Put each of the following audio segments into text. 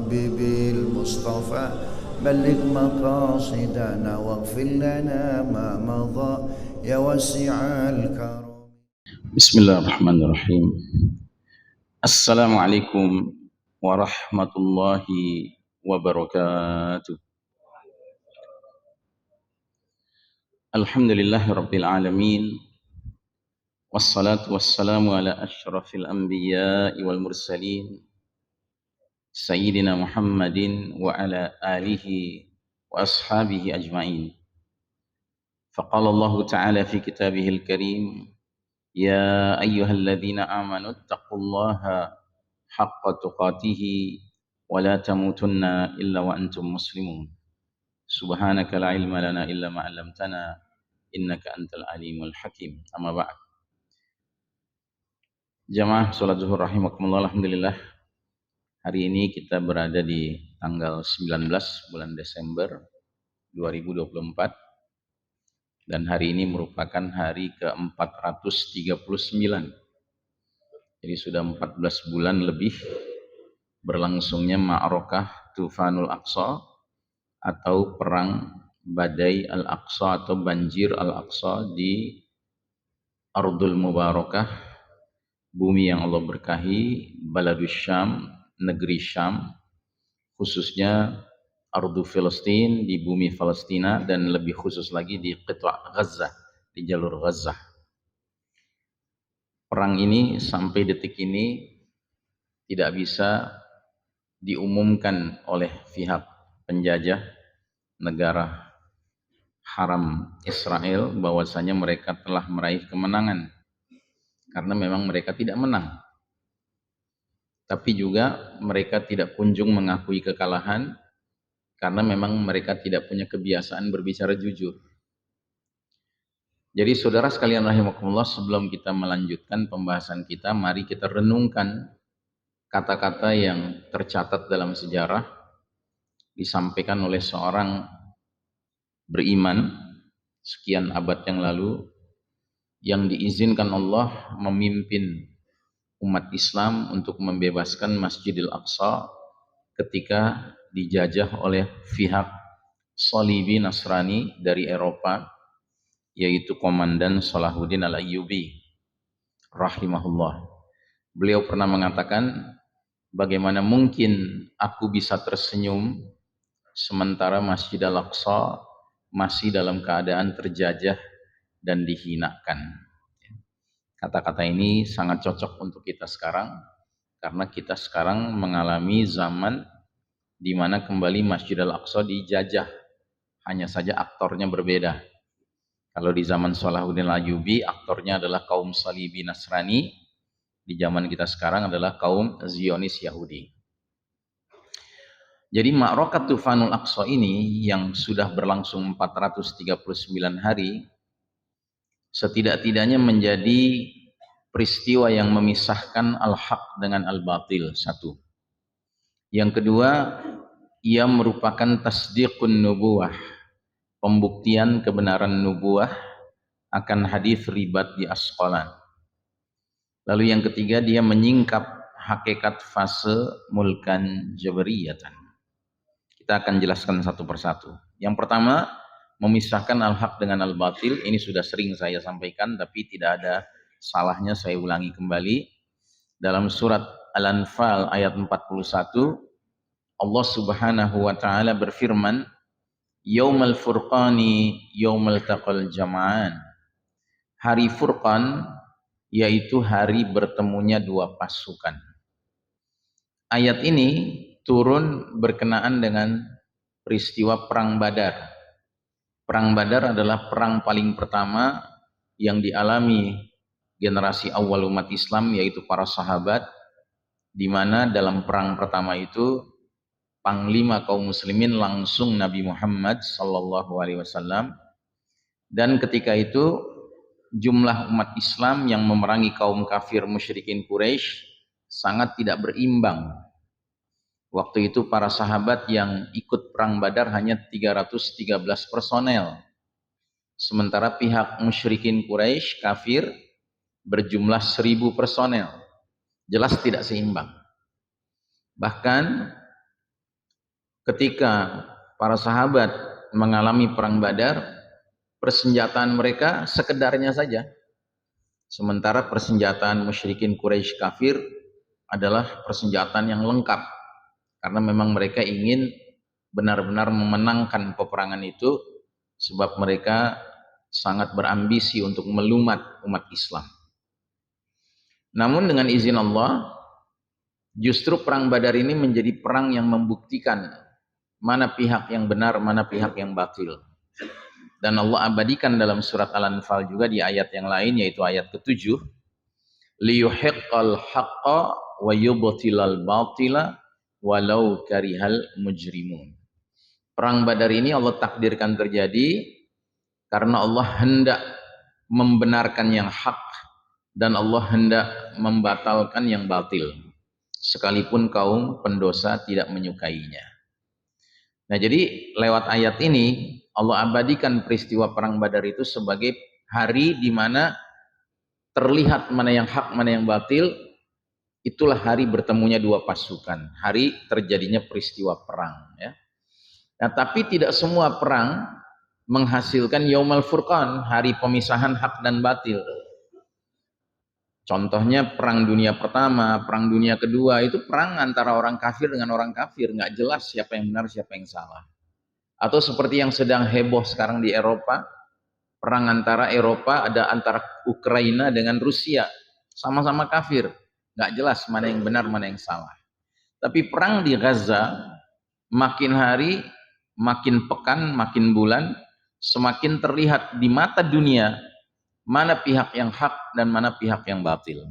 حبيبي المصطفى بلغ مقاصدنا واغفر لنا ما مضى يا واسع الكرم. بسم الله الرحمن الرحيم. السلام عليكم ورحمة الله وبركاته. الحمد لله رب العالمين، والصلاة والسلام على أشرف الأنبياء والمرسلين سيدنا محمد وعلى آله وأصحابه أجمعين. فقال الله تعالى في كتابه الكريم: يا أيها الذين آمنوا اتقوا الله حق تقاته ولا تموتن إلا وأنتم مسلمون. سبحانك لا علم لنا إلا ما علمتنا إنك أنت العليم الحكيم. أما بعد. Jamaah sholat zuhur rahimakumullah, alhamdulillah. Hari ini kita berada di tanggal 19 bulan Desember 2024. Dan hari ini merupakan hari ke-439. Jadi sudah 14 bulan lebih berlangsungnya Ma'rakah Tufanul Aqsa atau perang Badai Al-Aqsa atau banjir Al-Aqsa di Ardul Mubarakah, bumi yang Allah berkahi, Baladus Syam, negeri Syam, khususnya Ardu Filistin, di bumi Palestina, dan lebih khusus lagi di Qita' Gaza, di jalur Gaza. Perang ini sampai detik ini tidak bisa diumumkan oleh pihak penjajah negara haram Israel bahwasanya mereka telah meraih kemenangan, karena memang mereka tidak menang. Tapi juga mereka tidak kunjung mengakui kekalahan, karena memang mereka tidak punya kebiasaan berbicara jujur. Jadi saudara sekalian rahimakumullah, sebelum kita melanjutkan pembahasan kita, mari kita renungkan kata-kata yang tercatat dalam sejarah, disampaikan oleh seorang beriman sekian abad yang lalu, yang diizinkan Allah memimpin umat Islam untuk membebaskan Masjidil Aqsa ketika dijajah oleh pihak Salibi Nasrani dari Eropa, yaitu Komandan Salahuddin Al-Ayyubi rahimahullah. Beliau pernah mengatakan, bagaimana mungkin aku bisa tersenyum sementara Masjid Al-Aqsa masih dalam keadaan terjajah dan dihinakan. Kata-kata ini sangat cocok untuk kita sekarang, karena kita sekarang mengalami zaman di mana kembali Masjid Al-Aqsa dijajah, hanya saja aktornya berbeda. Kalau di zaman Salahuddin Al-Ayyubi aktornya adalah kaum Salibi Nasrani, di zaman kita sekarang adalah kaum Zionis Yahudi. Jadi Ma'rakah Tufanul Aqsa ini yang sudah berlangsung 439 hari, setidak-tidaknya menjadi peristiwa yang memisahkan al-haq dengan al-batil, satu. Yang kedua, ia merupakan tasdiqun nubuwah, pembuktian kebenaran nubuwah akan hadis ribat di Asqalan. Lalu yang ketiga, dia menyingkap hakikat fase mulkan jabariyatan. Kita akan jelaskan satu persatu. Yang pertama, memisahkan al-haq dengan al-batil. Ini sudah sering saya sampaikan, tapi tidak ada salahnya saya ulangi kembali. Dalam surat Al-Anfal ayat 41, Allah Subhanahu wa taala berfirman, Yaumal furqani yaumal taqal jama'an. Hari Furqan yaitu hari bertemunya dua pasukan. Ayat ini turun berkenaan dengan peristiwa Perang Badar. Perang Badar adalah perang paling pertama yang dialami generasi awal umat Islam, yaitu para sahabat, di mana dalam perang pertama itu panglima kaum muslimin langsung Nabi Muhammad sallallahu alaihi wasallam, dan ketika itu jumlah umat Islam yang memerangi kaum kafir musyrikin Quraisy sangat tidak berimbang. Waktu itu para sahabat yang ikut perang Badar hanya 313 personel. Sementara pihak musyrikin Quraisy kafir berjumlah 1000 personel. Jelas tidak seimbang. Bahkan ketika para sahabat mengalami perang Badar, persenjataan mereka sekedarnya saja. Sementara persenjataan musyrikin Quraisy kafir adalah persenjataan yang lengkap. Karena memang mereka ingin benar-benar memenangkan peperangan itu, sebab mereka sangat berambisi untuk melumat umat Islam. Namun dengan izin Allah, justru perang Badar ini menjadi perang yang membuktikan mana pihak yang benar, mana pihak yang batil. Dan Allah abadikan dalam surat Al-Anfal juga di ayat yang lain, yaitu ayat ke-7, liyuhiqqal haqqa wa yubtilal batila walau karihal mujrimun. Perang Badar ini Allah takdirkan terjadi karena Allah hendak membenarkan yang hak dan Allah hendak membatalkan yang batil, sekalipun kaum pendosa tidak menyukainya. Nah, jadi lewat ayat ini Allah abadikan peristiwa perang Badar itu sebagai hari di mana terlihat mana yang hak, mana yang batil. Itulah hari bertemunya dua pasukan, hari terjadinya peristiwa perang, ya. Nah, tapi tidak semua perang menghasilkan Yaumul Furqan, hari pemisahan hak dan batil. Contohnya perang dunia pertama, perang dunia kedua, itu perang antara orang kafir dengan orang kafir, nggak jelas siapa yang benar, siapa yang salah. Atau seperti yang sedang heboh sekarang di Eropa, perang antara Eropa, ada antara Ukraina dengan Rusia, sama-sama kafir, nggak jelas mana yang benar, mana yang salah. Tapi perang di Gaza, makin hari, makin pekan, makin bulan, semakin terlihat di mata dunia mana pihak yang hak dan mana pihak yang batil.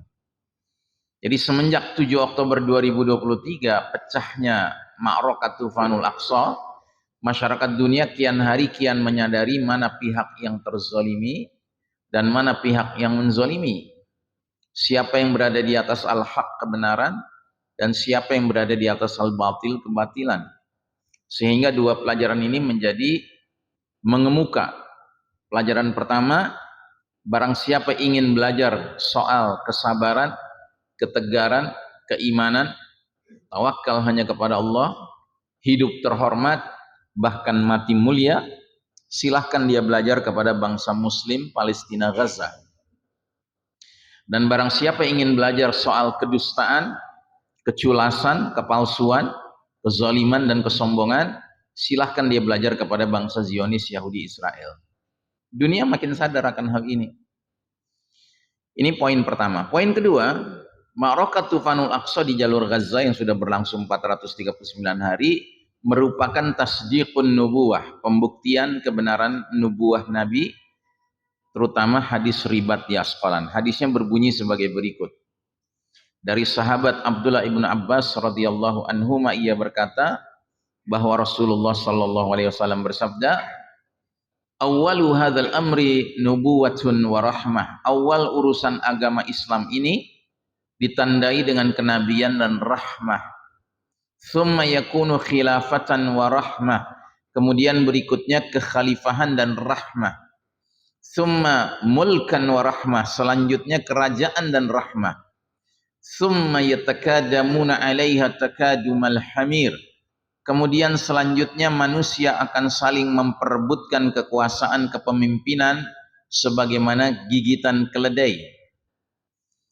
Jadi semenjak 7 Oktober 2023 pecahnya Ma'rakatul Tufanul Aqsa, masyarakat dunia kian hari kian menyadari mana pihak yang terzalimi dan mana pihak yang menzalimi. Siapa yang berada di atas al-haq kebenaran dan siapa yang berada di atas al-batil kebatilan. Sehingga dua pelajaran ini menjadi mengemuka. Pelajaran pertama, barang siapa ingin belajar soal kesabaran, ketegaran, keimanan, tawakal hanya kepada Allah, hidup terhormat, bahkan mati mulia, silahkan dia belajar kepada bangsa muslim Palestina Gaza. Dan barang siapa ingin belajar soal kedustaan, keculasan, kepalsuan, kezaliman dan kesombongan, silahkan dia belajar kepada bangsa Zionis Yahudi Israel. Dunia makin sadar akan hal ini. Ini poin pertama. Poin kedua, Ma'rakatul Tufanul Aqsa di jalur Gaza yang sudah berlangsung 439 hari merupakan tasdiqun nubuwah, pembuktian kebenaran nubuwah Nabi, terutama hadis ribat di Asqalan. Hadisnya berbunyi sebagai berikut. Dari sahabat Abdullah ibnu Abbas radhiyallahu anhu, ia berkata bahwa Rasulullah sallallahu alaihi wasallam bersabda, "Awwalu hadzal amri nubuwatun wa rahmah." Awal urusan agama Islam ini ditandai dengan kenabian dan rahmah. Tsumma yakunu khilafatan wa rahmah. Kemudian berikutnya kekhalifahan dan rahmah. Tsumma mulkan wa rahmah. Selanjutnya kerajaan dan rahmah. Tsumma yatakadamuna 'alaiha takadumal hamir. Kemudian selanjutnya manusia akan saling memperebutkan kekuasaan kepemimpinan sebagaimana gigitan keledai.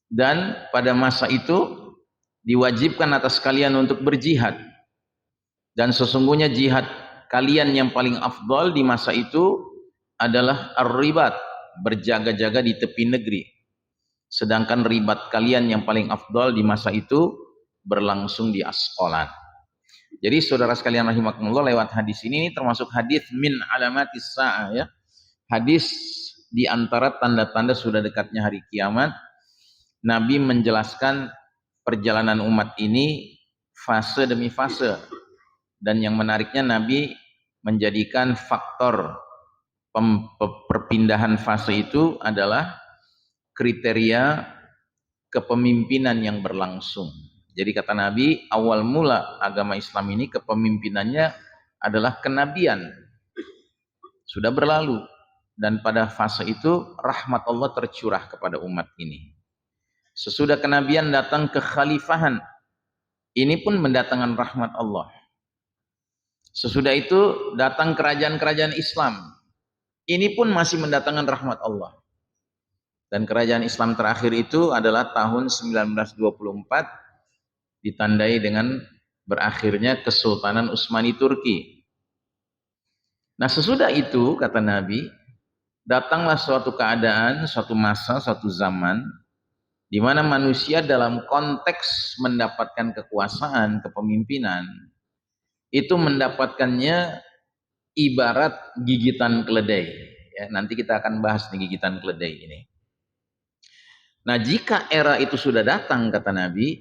Dan pada masa itu diwajibkan atas kalian untuk berjihad. Dan sesungguhnya jihad kalian yang paling afdal di masa itu adalah ar-ribat, berjaga-jaga di tepi negeri. Sedangkan ribat kalian yang paling afdal di masa itu berlangsung di Asqalan. Jadi saudara sekalian rahimakumullah, lewat hadis ini termasuk hadis min alamatis sa'ah, ya. Hadis di antara tanda-tanda sudah dekatnya hari kiamat. Nabi menjelaskan perjalanan umat ini fase demi fase. Dan yang menariknya Nabi menjadikan faktor perpindahan fase itu adalah kriteria kepemimpinan yang berlangsung. Jadi kata Nabi, awal mula agama Islam ini kepemimpinannya adalah kenabian. Sudah berlalu. Dan pada fase itu rahmat Allah tercurah kepada umat ini. Sesudah kenabian datang kekhalifahan. Ini pun mendatangkan rahmat Allah. Sesudah itu datang kerajaan-kerajaan Islam. Ini pun masih mendatangkan rahmat Allah. Dan kerajaan Islam terakhir itu adalah tahun 1924, ditandai dengan berakhirnya Kesultanan Utsmani Turki. Nah sesudah itu, kata Nabi, datanglah suatu keadaan, suatu masa, suatu zaman, di mana manusia dalam konteks mendapatkan kekuasaan, kepemimpinan, itu mendapatkannya ibarat gigitan keledai. Ya, nanti kita akan bahas nih gigitan keledai ini. Nah jika era itu sudah datang, kata Nabi,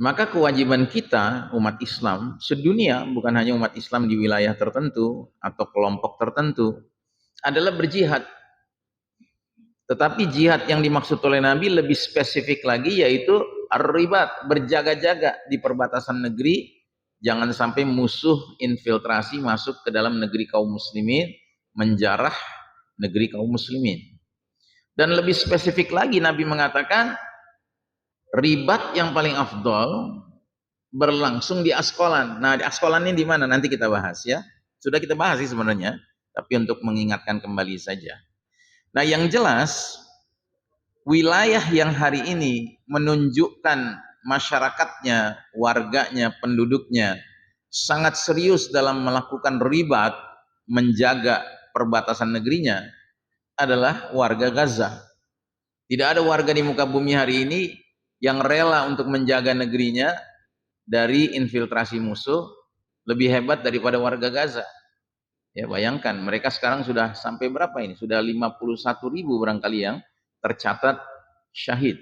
maka kewajiban kita umat Islam sedunia, bukan hanya umat Islam di wilayah tertentu atau kelompok tertentu, adalah berjihad. Tetapi jihad yang dimaksud oleh Nabi lebih spesifik lagi, yaitu ar-ribat, berjaga-jaga di perbatasan negeri, jangan sampai musuh infiltrasi masuk ke dalam negeri kaum muslimin, menjarah negeri kaum muslimin. Dan lebih spesifik lagi Nabi mengatakan ribat yang paling afdol berlangsung di Askolan. Nah, di Askolan ini di mana? Nanti kita bahas ya. Sudah kita bahas sih sebenarnya, tapi untuk mengingatkan kembali saja. Nah, yang jelas wilayah yang hari ini menunjukkan masyarakatnya, warganya, penduduknya sangat serius dalam melakukan ribat, menjaga perbatasan negerinya adalah warga Gaza. Tidak ada warga di muka bumi hari ini yang rela untuk menjaga negerinya dari infiltrasi musuh lebih hebat daripada warga Gaza. Ya bayangkan, mereka sekarang sudah sampai berapa ini? Sudah 51.000 barangkali yang tercatat syahid,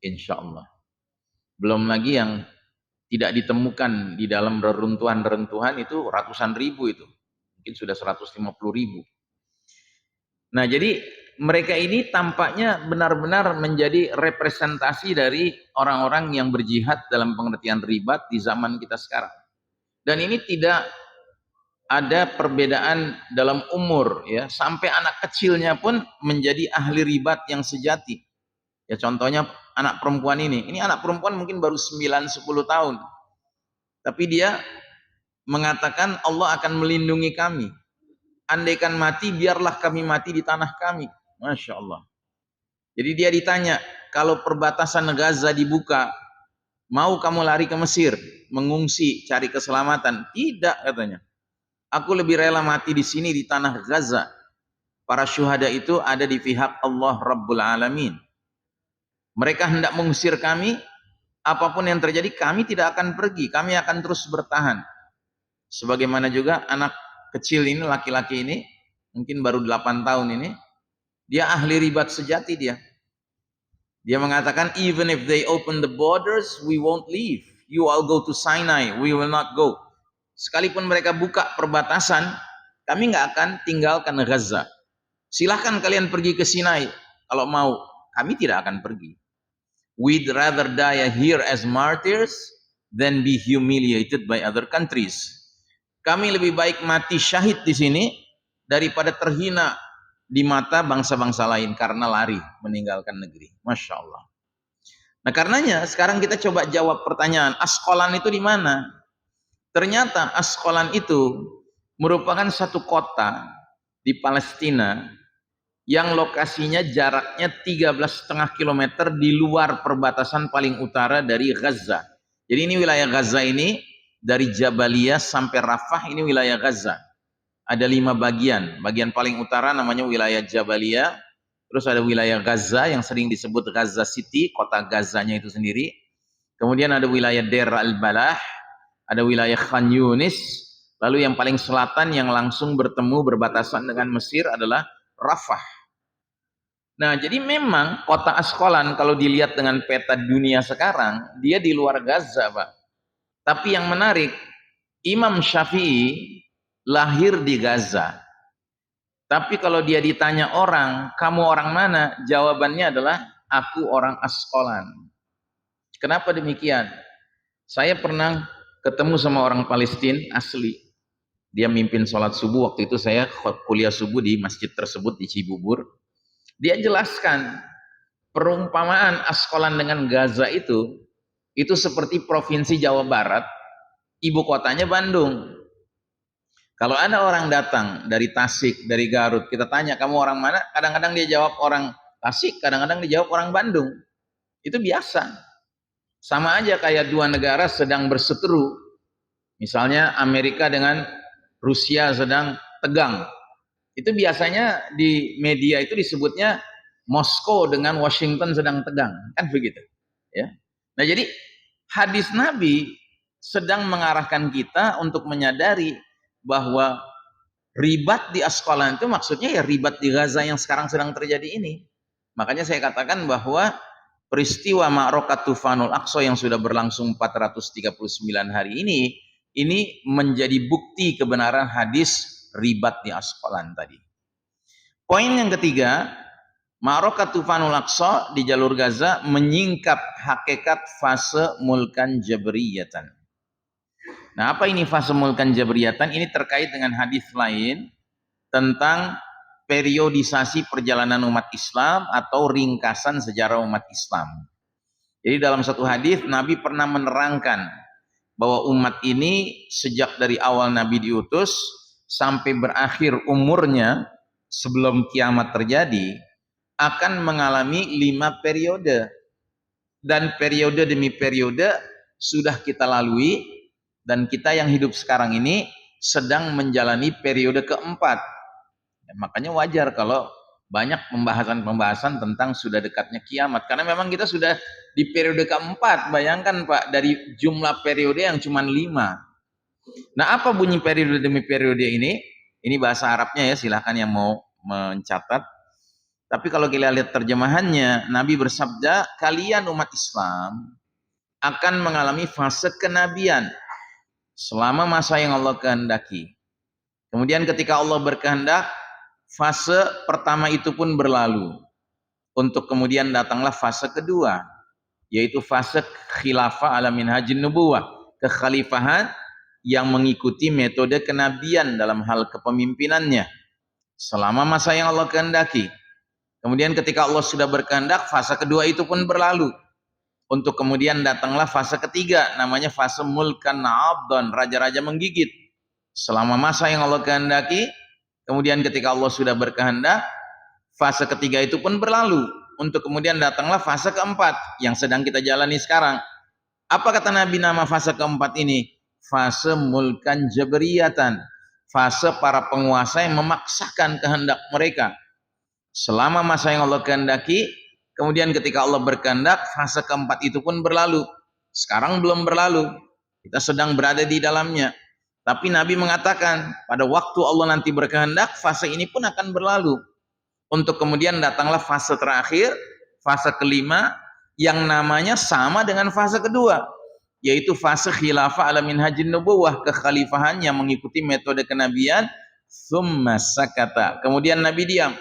insya Allah. Belum lagi yang tidak ditemukan di dalam reruntuhan-reruntuhan itu ratusan ribu itu. Mungkin sudah 150.000. Nah jadi mereka ini tampaknya benar-benar menjadi representasi dari orang-orang yang berjihad dalam pengertian ribat di zaman kita sekarang. Dan ini tidak ada perbedaan dalam umur, ya, sampai anak kecilnya pun menjadi ahli ribat yang sejati. Ya contohnya anak perempuan ini anak perempuan mungkin baru 9-10 tahun. Tapi dia mengatakan Allah akan melindungi kami. Andaikan mati, biarlah kami mati di tanah kami. Masya Allah. Jadi dia ditanya, kalau perbatasan Gaza dibuka, mau kamu lari ke Mesir, mengungsi, cari keselamatan? Tidak, katanya. Aku lebih rela mati di sini di tanah Gaza. Para syuhada itu ada di pihak Allah Rabbul Alamin. Mereka hendak mengusir kami, apapun yang terjadi kami tidak akan pergi, kami akan terus bertahan. Sebagaimana juga anak kecil ini, laki-laki ini, mungkin baru 8 tahun ini, dia ahli ribat sejati dia. Dia mengatakan, even if they open the borders, we won't leave. You all go to Sinai, we will not go. Sekalipun mereka buka perbatasan, kami nggak akan tinggalkan Gaza. Silahkan kalian pergi ke Sinai kalau mau, kami tidak akan pergi. We'd rather die here as martyrs than be humiliated by other countries. Kami lebih baik mati syahid di sini daripada terhina di mata bangsa-bangsa lain karena lari meninggalkan negeri. Masya Allah. Nah karenanya sekarang kita coba jawab pertanyaan, Askolan itu di mana? Ternyata Askolan itu merupakan satu kota di Palestina yang lokasinya jaraknya 13,5 km di luar perbatasan paling utara dari Gaza. Jadi ini wilayah Gaza ini dari Jabaliyah sampai Rafah, ini wilayah Gaza. Ada 5 bagian. Bagian paling utara namanya wilayah Jabaliyah. Terus ada wilayah Gaza yang sering disebut Gaza City, kota Gazanya itu sendiri. Kemudian ada wilayah Deir al-Balah, ada wilayah Khan Yunis. Lalu yang paling selatan yang langsung bertemu berbatasan dengan Mesir adalah Rafah. Nah, jadi memang kota Askolan kalau dilihat dengan peta dunia sekarang, dia di luar Gaza, Pak. Tapi yang menarik, Imam Syafi'i lahir di Gaza. Tapi kalau dia ditanya orang, kamu orang mana? Jawabannya adalah, aku orang Askolan. Kenapa demikian? Saya pernah ketemu sama orang Palestina asli. Dia mimpin sholat subuh, waktu itu saya kuliah subuh di masjid tersebut di Cibubur. Dia jelaskan, perumpamaan Askolan dengan Gaza itu seperti provinsi Jawa Barat, ibu kotanya Bandung. Kalau ada orang datang dari Tasik, dari Garut, kita tanya kamu orang mana? Kadang-kadang dia jawab orang Tasik, kadang-kadang dia jawab orang Bandung. Itu biasa. Sama aja kayak dua negara sedang berseteru. Misalnya Amerika dengan Rusia sedang tegang. Itu biasanya di media itu disebutnya Moskow dengan Washington sedang tegang, kan begitu. Ya. Nah jadi hadis Nabi sedang mengarahkan kita untuk menyadari bahwa ribat di Asqalan itu maksudnya ya ribat di Gaza yang sekarang sedang terjadi ini. Makanya saya katakan bahwa peristiwa Ma'rakatul Tufanul Aqsa yang sudah berlangsung 439 hari ini menjadi bukti kebenaran hadis ribat di Asqalan tadi. Poin yang ketiga, Ma'rakatul Tufanul Aqsa di jalur Gaza menyingkap hakikat fase mulkan jabriyatan. Nah, apa ini fase mulkan jabriyatan? Ini terkait dengan hadis lain tentang periodisasi perjalanan umat Islam atau ringkasan sejarah umat Islam. Jadi dalam satu hadis Nabi pernah menerangkan bahwa umat ini sejak dari awal Nabi diutus sampai berakhir umurnya sebelum kiamat terjadi akan mengalami 5 periode. Dan periode demi periode sudah kita lalui dan kita yang hidup sekarang ini sedang menjalani periode keempat. Ya, makanya wajar kalau banyak pembahasan-pembahasan tentang sudah dekatnya kiamat. Karena memang kita sudah di periode keempat. Bayangkan Pak, dari jumlah periode yang cuma 5. Nah apa bunyi periode demi periode ini? Ini bahasa Arabnya ya, silahkan yang mau mencatat. Tapi kalau kita lihat terjemahannya, Nabi bersabda, kalian umat Islam akan mengalami fase kenabian selama masa yang Allah kehendaki. Kemudian ketika Allah berkehendak, fase pertama itu pun berlalu. Untuk kemudian datanglah fase kedua, yaitu fase khilafah ala minhajin nubuwah, kekhalifahan yang mengikuti metode kenabian dalam hal kepemimpinannya selama masa yang Allah kehendaki. Kemudian ketika Allah sudah berkehendak, fase kedua itu pun berlalu. Untuk kemudian datanglah fase ketiga, namanya fase mulkan abdan, raja-raja menggigit. Selama masa yang Allah kehendaki, kemudian ketika Allah sudah berkehendak, fase ketiga itu pun berlalu. Untuk kemudian datanglah fase keempat, yang sedang kita jalani sekarang. Apa kata Nabi nama fase keempat ini? Fase mulkan jabriyatan. Fase para penguasa yang memaksakan kehendak mereka. Selama masa yang Allah kehendaki, kemudian ketika Allah berkehendak, fase keempat itu pun berlalu. Sekarang belum berlalu, kita sedang berada di dalamnya. Tapi Nabi mengatakan, pada waktu Allah nanti berkehendak, fase ini pun akan berlalu. Untuk kemudian datanglah fase terakhir, fase kelima, yang namanya sama dengan fase kedua, yaitu fase khilafah ala minhajin nubuwah, kekhalifahan yang mengikuti metode kenabian. Tsumma sakata, kemudian Nabi diam.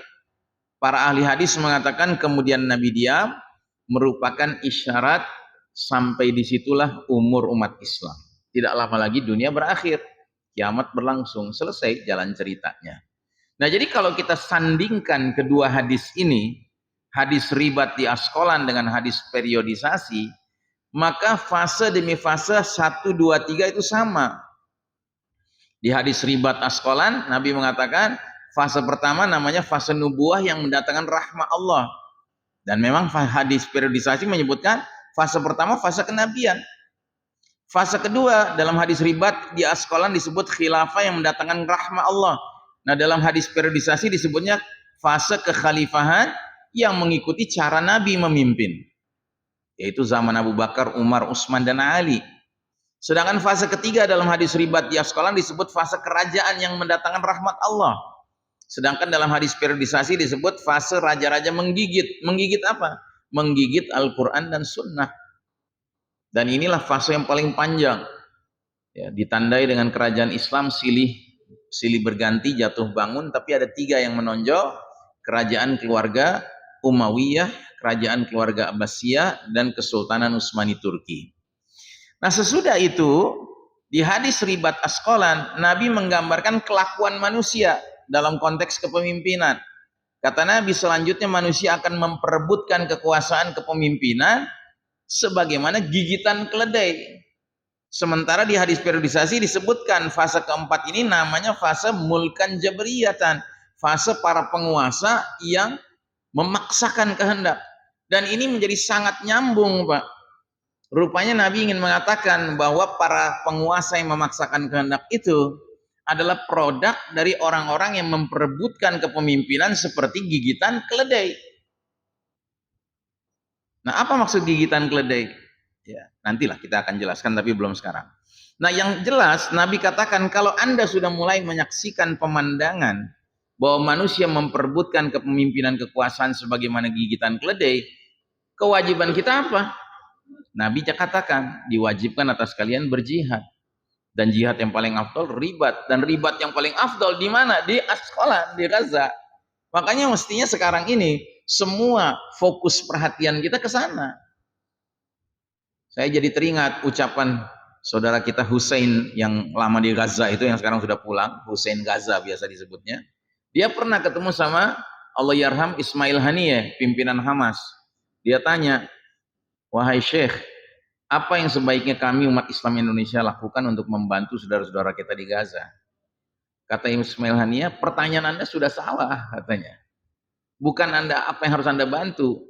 Para ahli hadis mengatakan kemudian Nabi diam merupakan isyarat sampai disitulah umur umat Islam. Tidak lama lagi dunia berakhir, kiamat berlangsung, selesai jalan ceritanya. Nah jadi kalau kita sandingkan kedua hadis ini, hadis ribat di Asqalan dengan hadis periodisasi, maka fase demi fase 1, 2, 3 itu sama. Di hadis ribat Asqalan, Nabi mengatakan fase pertama namanya fase nubuah yang mendatangkan rahmat Allah. Dan memang hadis periodisasi menyebutkan fase pertama fase kenabian. Fase kedua dalam hadis ribat di Asqalan disebut khilafah yang mendatangkan rahmat Allah. Nah dalam hadis periodisasi disebutnya fase kekhalifahan yang mengikuti cara Nabi memimpin. Yaitu zaman Abu Bakar, Umar, Utsman, dan Ali. Sedangkan fase ketiga dalam hadis ribat di Asqalan disebut fase kerajaan yang mendatangkan rahmat Allah. Sedangkan dalam hadis periodisasi disebut fase raja-raja menggigit. Menggigit apa? Menggigit Al-Quran dan Sunnah. Dan inilah fase yang paling panjang. Ya, ditandai dengan kerajaan Islam silih berganti, jatuh bangun. Tapi ada 3 yang menonjol. Kerajaan keluarga Umayyah, kerajaan keluarga Abbasiyah, dan Kesultanan Utsmani Turki. Nah sesudah itu, di hadis ribat Asqalan, Nabi menggambarkan kelakuan manusia dalam konteks kepemimpinan. Kata Nabi, selanjutnya manusia akan memperebutkan kekuasaan kepemimpinan sebagaimana gigitan keledai. Sementara di hadis periodisasi disebutkan fase keempat ini namanya fase mulkan jabriyatan, fase para penguasa yang memaksakan kehendak. Dan ini menjadi sangat nyambung, Pak. Rupanya Nabi ingin mengatakan bahwa para penguasa yang memaksakan kehendak itu adalah produk dari orang-orang yang memperebutkan kepemimpinan seperti gigitan keledai. Nah, apa maksud gigitan keledai? Ya, nantilah kita akan jelaskan, tapi belum sekarang. Nah, yang jelas Nabi katakan kalau Anda sudah mulai menyaksikan pemandangan bahwa manusia memperebutkan kepemimpinan kekuasaan sebagaimana gigitan keledai, kewajiban kita apa? Nabi katakan diwajibkan atas kalian berjihad. Dan jihad yang paling afdal ribat, dan ribat yang paling afdal di mana? Di Asqalan, di Gaza. Makanya mestinya sekarang ini semua fokus perhatian kita ke sana. Saya jadi teringat ucapan saudara kita Hussein yang lama di Gaza itu, yang sekarang sudah pulang, Hussein Gaza biasa disebutnya. Dia pernah ketemu sama Allahyarham Ismail Haniyeh, pimpinan Hamas. Dia tanya, wahai Syekh, apa yang sebaiknya kami umat Islam Indonesia lakukan untuk membantu saudara-saudara kita di Gaza? Kata Ismail Haniyeh, pertanyaan Anda sudah salah, katanya. Bukan Anda apa yang harus Anda bantu.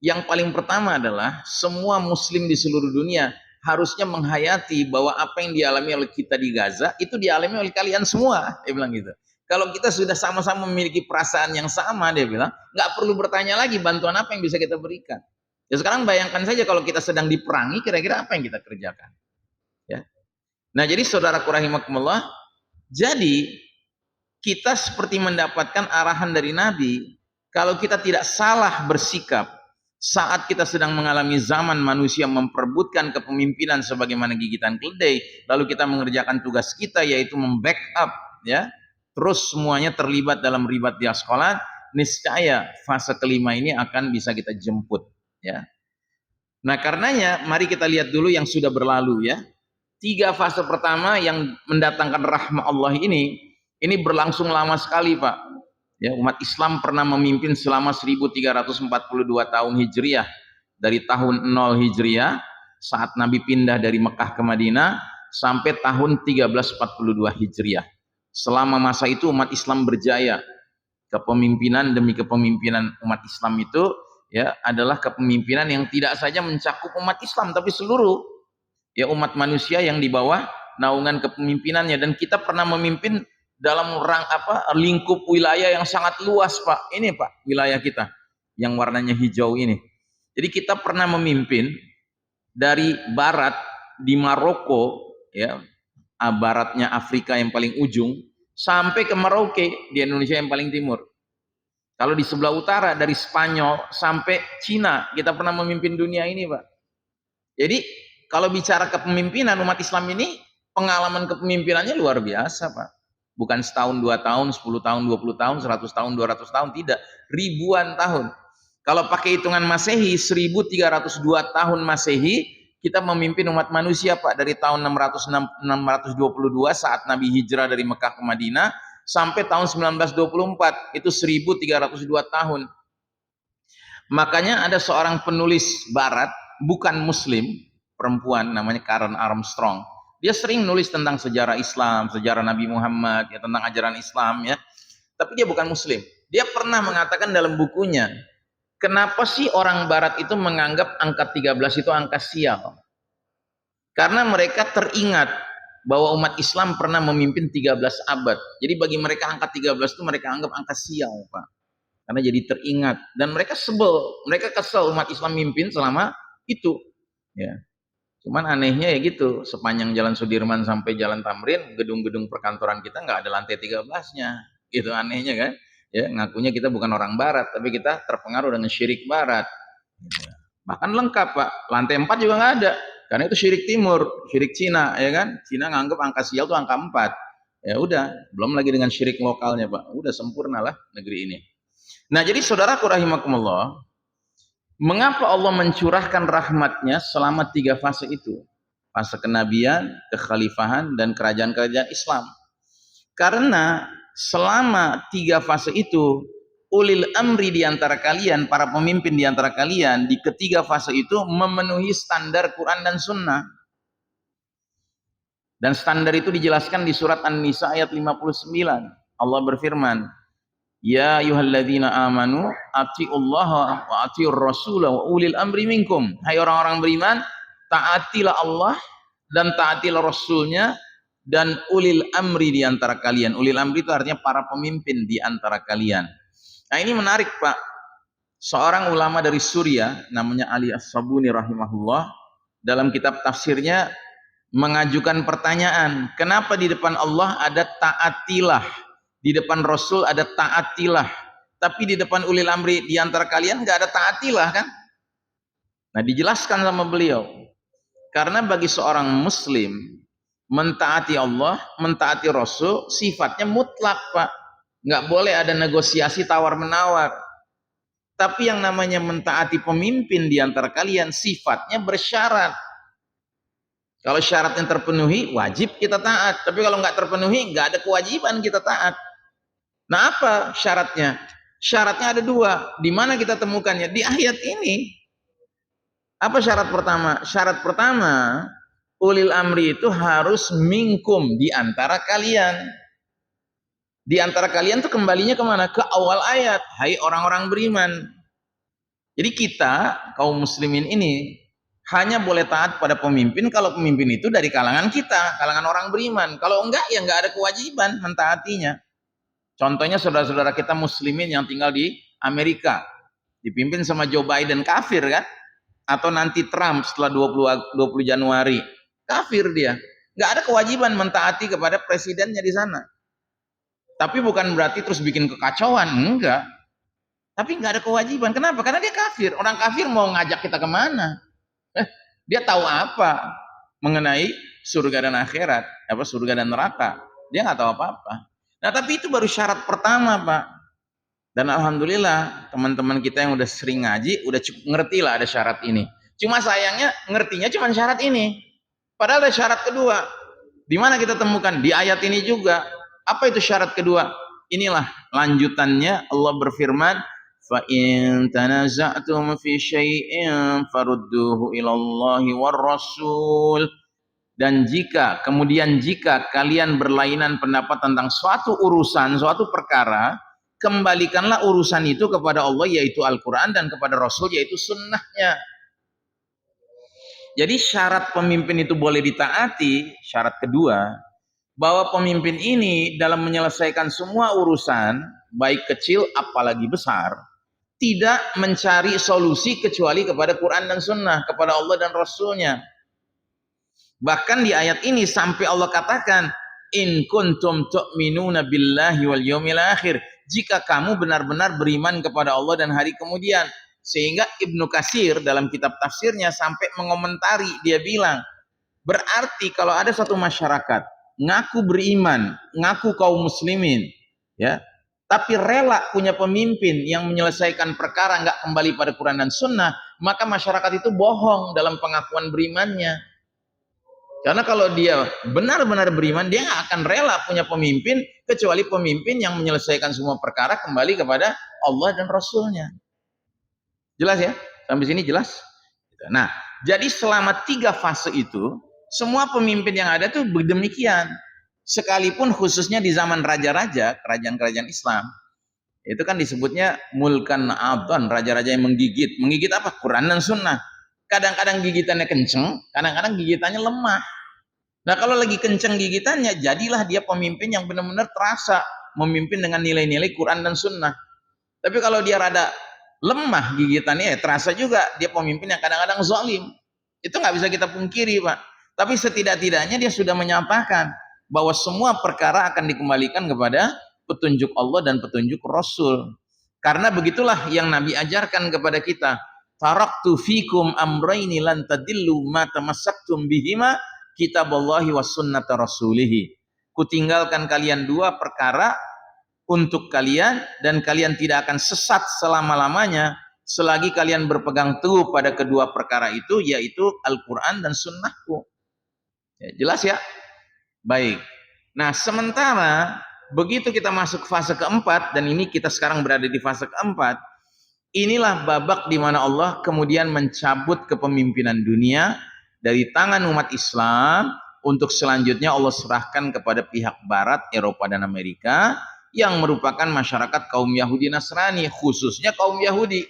Yang paling pertama adalah semua muslim di seluruh dunia harusnya menghayati bahwa apa yang dialami oleh kita di Gaza itu dialami oleh kalian semua, dia bilang gitu. Kalau kita sudah sama-sama memiliki perasaan yang sama, dia bilang, nggak perlu bertanya lagi bantuan apa yang bisa kita berikan. Ya sekarang bayangkan saja kalau kita sedang diperangi, kira-kira apa yang kita kerjakan? Ya. Nah, jadi saudaraku rahimakumullah, jadi kita seperti mendapatkan arahan dari Nabi, kalau kita tidak salah bersikap saat kita sedang mengalami zaman manusia memperebutkan kepemimpinan sebagaimana gigitan keledai, lalu kita mengerjakan tugas kita yaitu membackup, ya, terus semuanya terlibat dalam ribat di Asqalan, niscaya fase kelima ini akan bisa kita jemput, ya. Nah, karenanya mari kita lihat dulu yang sudah berlalu, ya. 3 fase pertama yang mendatangkan rahmat Allah ini berlangsung lama sekali, Pak. Ya, umat Islam pernah memimpin selama 1342 tahun Hijriah, dari tahun 0 Hijriah saat Nabi pindah dari Mekah ke Madinah sampai tahun 1342 Hijriah. Selama masa itu umat Islam berjaya. Kepemimpinan demi kepemimpinan umat Islam itu, ya, adalah kepemimpinan yang tidak saja mencakup umat Islam tapi seluruh, ya, umat manusia yang di bawah naungan kepemimpinannya. Dan kita pernah memimpin dalam lingkup wilayah yang sangat luas, Pak. Ini, Pak, wilayah kita yang warnanya hijau ini. Jadi kita pernah memimpin dari barat di Maroko, ya, baratnya Afrika yang paling ujung, sampai ke Merauke di Indonesia yang paling timur. Kalau di sebelah utara dari Spanyol sampai Cina, kita pernah memimpin dunia ini, Pak. Jadi kalau bicara kepemimpinan umat Islam ini, pengalaman kepemimpinannya luar biasa, Pak. Bukan setahun, 2 tahun, 10 tahun, 20 tahun, 100 tahun, 200 tahun, tidak. Ribuan tahun. Kalau pakai hitungan Masehi, 1302 tahun Masehi, kita memimpin umat manusia, Pak, dari tahun 622 saat Nabi hijrah dari Mekah ke Madinah, sampai tahun 1924, itu 1302 tahun. Makanya ada seorang penulis barat, bukan muslim, perempuan, namanya Karen Armstrong. Dia sering nulis tentang sejarah Islam, sejarah Nabi Muhammad, ya, tentang ajaran Islam, ya. Tapi dia bukan muslim. Dia pernah mengatakan dalam bukunya, kenapa sih orang barat itu menganggap angka 13 itu angka sial? Karena mereka teringat bahwa umat Islam pernah memimpin 13 abad. Jadi bagi mereka angka 13 itu mereka anggap angka sial, Pak. Karena jadi teringat. Dan mereka sebel, mereka kesel umat Islam mimpin selama itu, ya. Cuman anehnya ya gitu, sepanjang Jalan Sudirman sampai Jalan Tamrin, gedung-gedung perkantoran kita nggak ada lantai 13-nya. Itu anehnya kan? Ya, ngakunya kita bukan orang barat, tapi kita terpengaruh dengan syirik barat. Bahkan lengkap, Pak. Lantai 4 juga nggak ada. Karena itu syirik timur, syirik Cina, ya kan? Cina nganggap angka sial itu angka 4. Ya udah, belum lagi dengan syirik lokalnya, Pak. Udah sempurna lah negeri ini. Nah, jadi saudaraku rahimakumullah, mengapa Allah mencurahkan rahmatnya selama 3 fase itu? Fase kenabian, kekhalifahan, dan kerajaan-kerajaan Islam. Karena selama 3 fase itu, ulil amri di antara kalian, para pemimpin di antara kalian, di ketiga fase itu memenuhi standar Quran dan Sunnah. Dan standar itu dijelaskan di surat An-Nisa ayat 59. Allah berfirman, ya ayyuhalladzina amanu atiullaha wa atiur rasula wa ulil amri minkum. Hai orang-orang beriman, taatilah Allah dan taatilah Rasulnya dan ulil amri di antara kalian. Ulil amri itu artinya para pemimpin di antara kalian. Nah ini menarik Pak. Seorang ulama dari Suriah namanya Ali As-Sabuni rahimahullah dalam kitab tafsirnya mengajukan pertanyaan, kenapa di depan Allah ada taatilah, di depan Rasul ada taatilah, tapi di depan ulil amri di antara kalian nggak ada taatilah kan? Nah dijelaskan sama beliau, karena bagi seorang muslim mentaati Allah, mentaati Rasul sifatnya mutlak Pak, nggak boleh ada negosiasi tawar menawar. Tapi yang namanya mentaati pemimpin di antara kalian sifatnya bersyarat. Kalau syaratnya terpenuhi, wajib kita taat. Tapi kalau nggak terpenuhi, nggak ada kewajiban kita taat. Nah apa syaratnya? Syaratnya ada dua. Di mana kita temukannya? Di ayat ini. Apa syarat pertama? Syarat pertama, ulil amri itu harus minkum di antara kalian. Di antara kalian tuh kembalinya kemana? Ke awal ayat. Hai orang-orang beriman. Jadi kita, kaum muslimin ini, hanya boleh taat pada pemimpin kalau pemimpin itu dari kalangan kita, kalangan orang beriman. Kalau enggak, ya enggak ada kewajiban mentaatinya. Contohnya saudara-saudara kita muslimin yang tinggal di Amerika. Dipimpin sama Joe Biden, kafir kan? Atau nanti Trump setelah 20 Januari. Kafir dia. Enggak ada kewajiban mentaati kepada presidennya di sana. Tapi bukan berarti terus bikin kekacauan, enggak. Tapi enggak ada kewajiban. Kenapa? Karena dia kafir. Orang kafir mau ngajak kita kemana? Dia tahu apa mengenai surga dan akhirat, apa surga dan neraka? Dia nggak tahu apa-apa. Nah, tapi itu baru syarat pertama, Pak. Dan alhamdulillah teman-teman kita yang udah sering ngaji udah cukup ngerti lah ada syarat ini. Cuma sayangnya ngertinya cuma syarat ini. Padahal ada syarat kedua. Di mana kita temukan? Di ayat ini juga. Apa itu syarat kedua? Inilah lanjutannya. Allah berfirman, fa in tanaza'tum fi syai'in farudduhu ilallahi war rasul. Dan jika kalian berlainan pendapat tentang suatu urusan, suatu perkara, kembalikanlah urusan itu kepada Allah yaitu Al-Qur'an dan kepada Rasul yaitu sunnahnya. Jadi syarat pemimpin itu boleh ditaati, syarat kedua, bahwa pemimpin ini dalam menyelesaikan semua urusan, baik kecil apalagi besar, tidak mencari solusi kecuali kepada Quran dan Sunnah, kepada Allah dan Rasulnya. Bahkan di ayat ini sampai Allah katakan, in kuntum tu'minuna billahi wal yawmil akhir, jika kamu benar-benar beriman kepada Allah dan hari kemudian. Sehingga Ibnu Katsir dalam kitab tafsirnya sampai mengomentari, dia bilang, berarti kalau ada satu masyarakat ngaku beriman, ngaku kaum muslimin, ya, tapi rela punya pemimpin yang menyelesaikan perkara nggak kembali pada Quran dan Sunnah, maka masyarakat itu bohong dalam pengakuan berimannya. Karena kalau dia benar-benar beriman, dia nggak akan rela punya pemimpin kecuali pemimpin yang menyelesaikan semua perkara kembali kepada Allah dan Rasulnya. Jelas ya? Sampai sini jelas? Nah, jadi selama 3 fase itu, semua pemimpin yang ada tuh demikian. Sekalipun khususnya di zaman raja-raja, kerajaan-kerajaan Islam, itu kan disebutnya mulkan abdan, raja-raja yang menggigit. Menggigit apa? Quran dan Sunnah. Kadang-kadang gigitannya kenceng, kadang-kadang gigitannya lemah. Nah, kalau lagi kenceng gigitannya, jadilah dia pemimpin yang benar-benar terasa memimpin dengan nilai-nilai Quran dan Sunnah. Tapi kalau dia rada lemah gigitannya, ya terasa juga dia pemimpin yang kadang-kadang zalim. Itu nggak bisa kita pungkiri, Pak. Tapi setidak-tidaknya dia sudah menyampaikan bahwa semua perkara akan dikembalikan kepada petunjuk Allah dan petunjuk Rasul. Karena begitulah yang Nabi ajarkan kepada kita. Taraktu fikum amraini lan tadillu ma tamassaktum bihima kitaballahi was sunnata rasulihi. Kutinggalkan kalian 2 perkara untuk kalian dan kalian tidak akan sesat selama-lamanya selagi kalian berpegang teguh pada kedua perkara itu, yaitu Al-Quran dan Sunnahku. Ya, jelas ya? Baik. Nah, sementara begitu kita masuk fase keempat, dan ini kita sekarang berada di fase keempat, inilah babak di mana Allah kemudian mencabut kepemimpinan dunia dari tangan umat Islam untuk selanjutnya Allah serahkan kepada pihak Barat, Eropa dan Amerika yang merupakan masyarakat kaum Yahudi Nasrani, khususnya kaum Yahudi.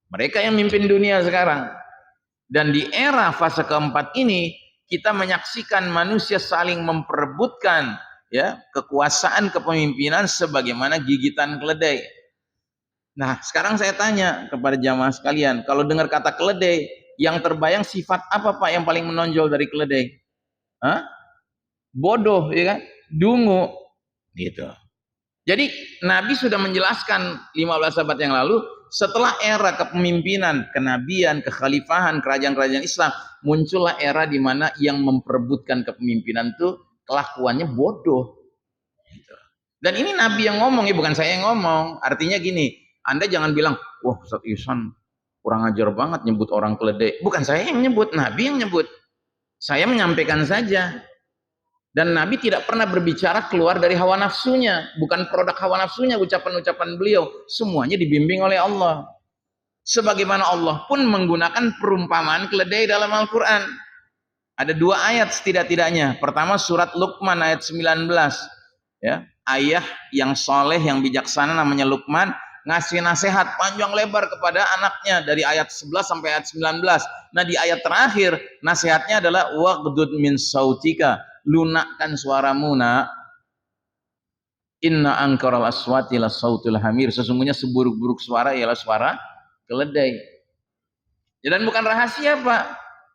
Mereka yang mimpin dunia sekarang. Dan di era fase keempat ini kita menyaksikan manusia saling memperebutkan ya kekuasaan kepemimpinan sebagaimana gigitan keledai. Nah, sekarang saya tanya kepada jamaah sekalian, kalau dengar kata keledai, yang terbayang sifat apa Pak yang paling menonjol dari keledai? Hah? Bodoh, ya kan? Dungu, gitu. Jadi Nabi sudah menjelaskan 15 abad yang lalu, setelah era kepemimpinan, kenabian, kekhalifahan, kerajaan-kerajaan Islam, muncullah era di mana yang memperebutkan kepemimpinan itu kelakuannya bodoh. Dan ini Nabi yang ngomong, ya bukan saya yang ngomong. Artinya gini, Anda jangan bilang, wah Ustaz Ihsan kurang ajar banget nyebut orang keledai. Bukan saya yang nyebut, Nabi yang nyebut. Saya menyampaikan saja. Dan Nabi tidak pernah berbicara keluar dari hawa nafsunya. Bukan produk hawa nafsunya ucapan-ucapan beliau. Semuanya dibimbing oleh Allah. Sebagaimana Allah pun menggunakan perumpamaan keledai dalam Al-Quran. Ada 2 ayat setidak-tidaknya. Pertama surat Luqman ayat 19. Ya, ayah yang soleh, yang bijaksana namanya Luqman, ngasih nasihat panjang lebar kepada anaknya dari ayat 11 sampai ayat 19. Nah di ayat terakhir nasihatnya adalah waghdud min sautika, lunakkan suaramu nak. Inna ankaral aswati la sautul hamir, sesungguhnya seburuk-buruk suara ialah suara keledai. Dan bukan rahasia Pak,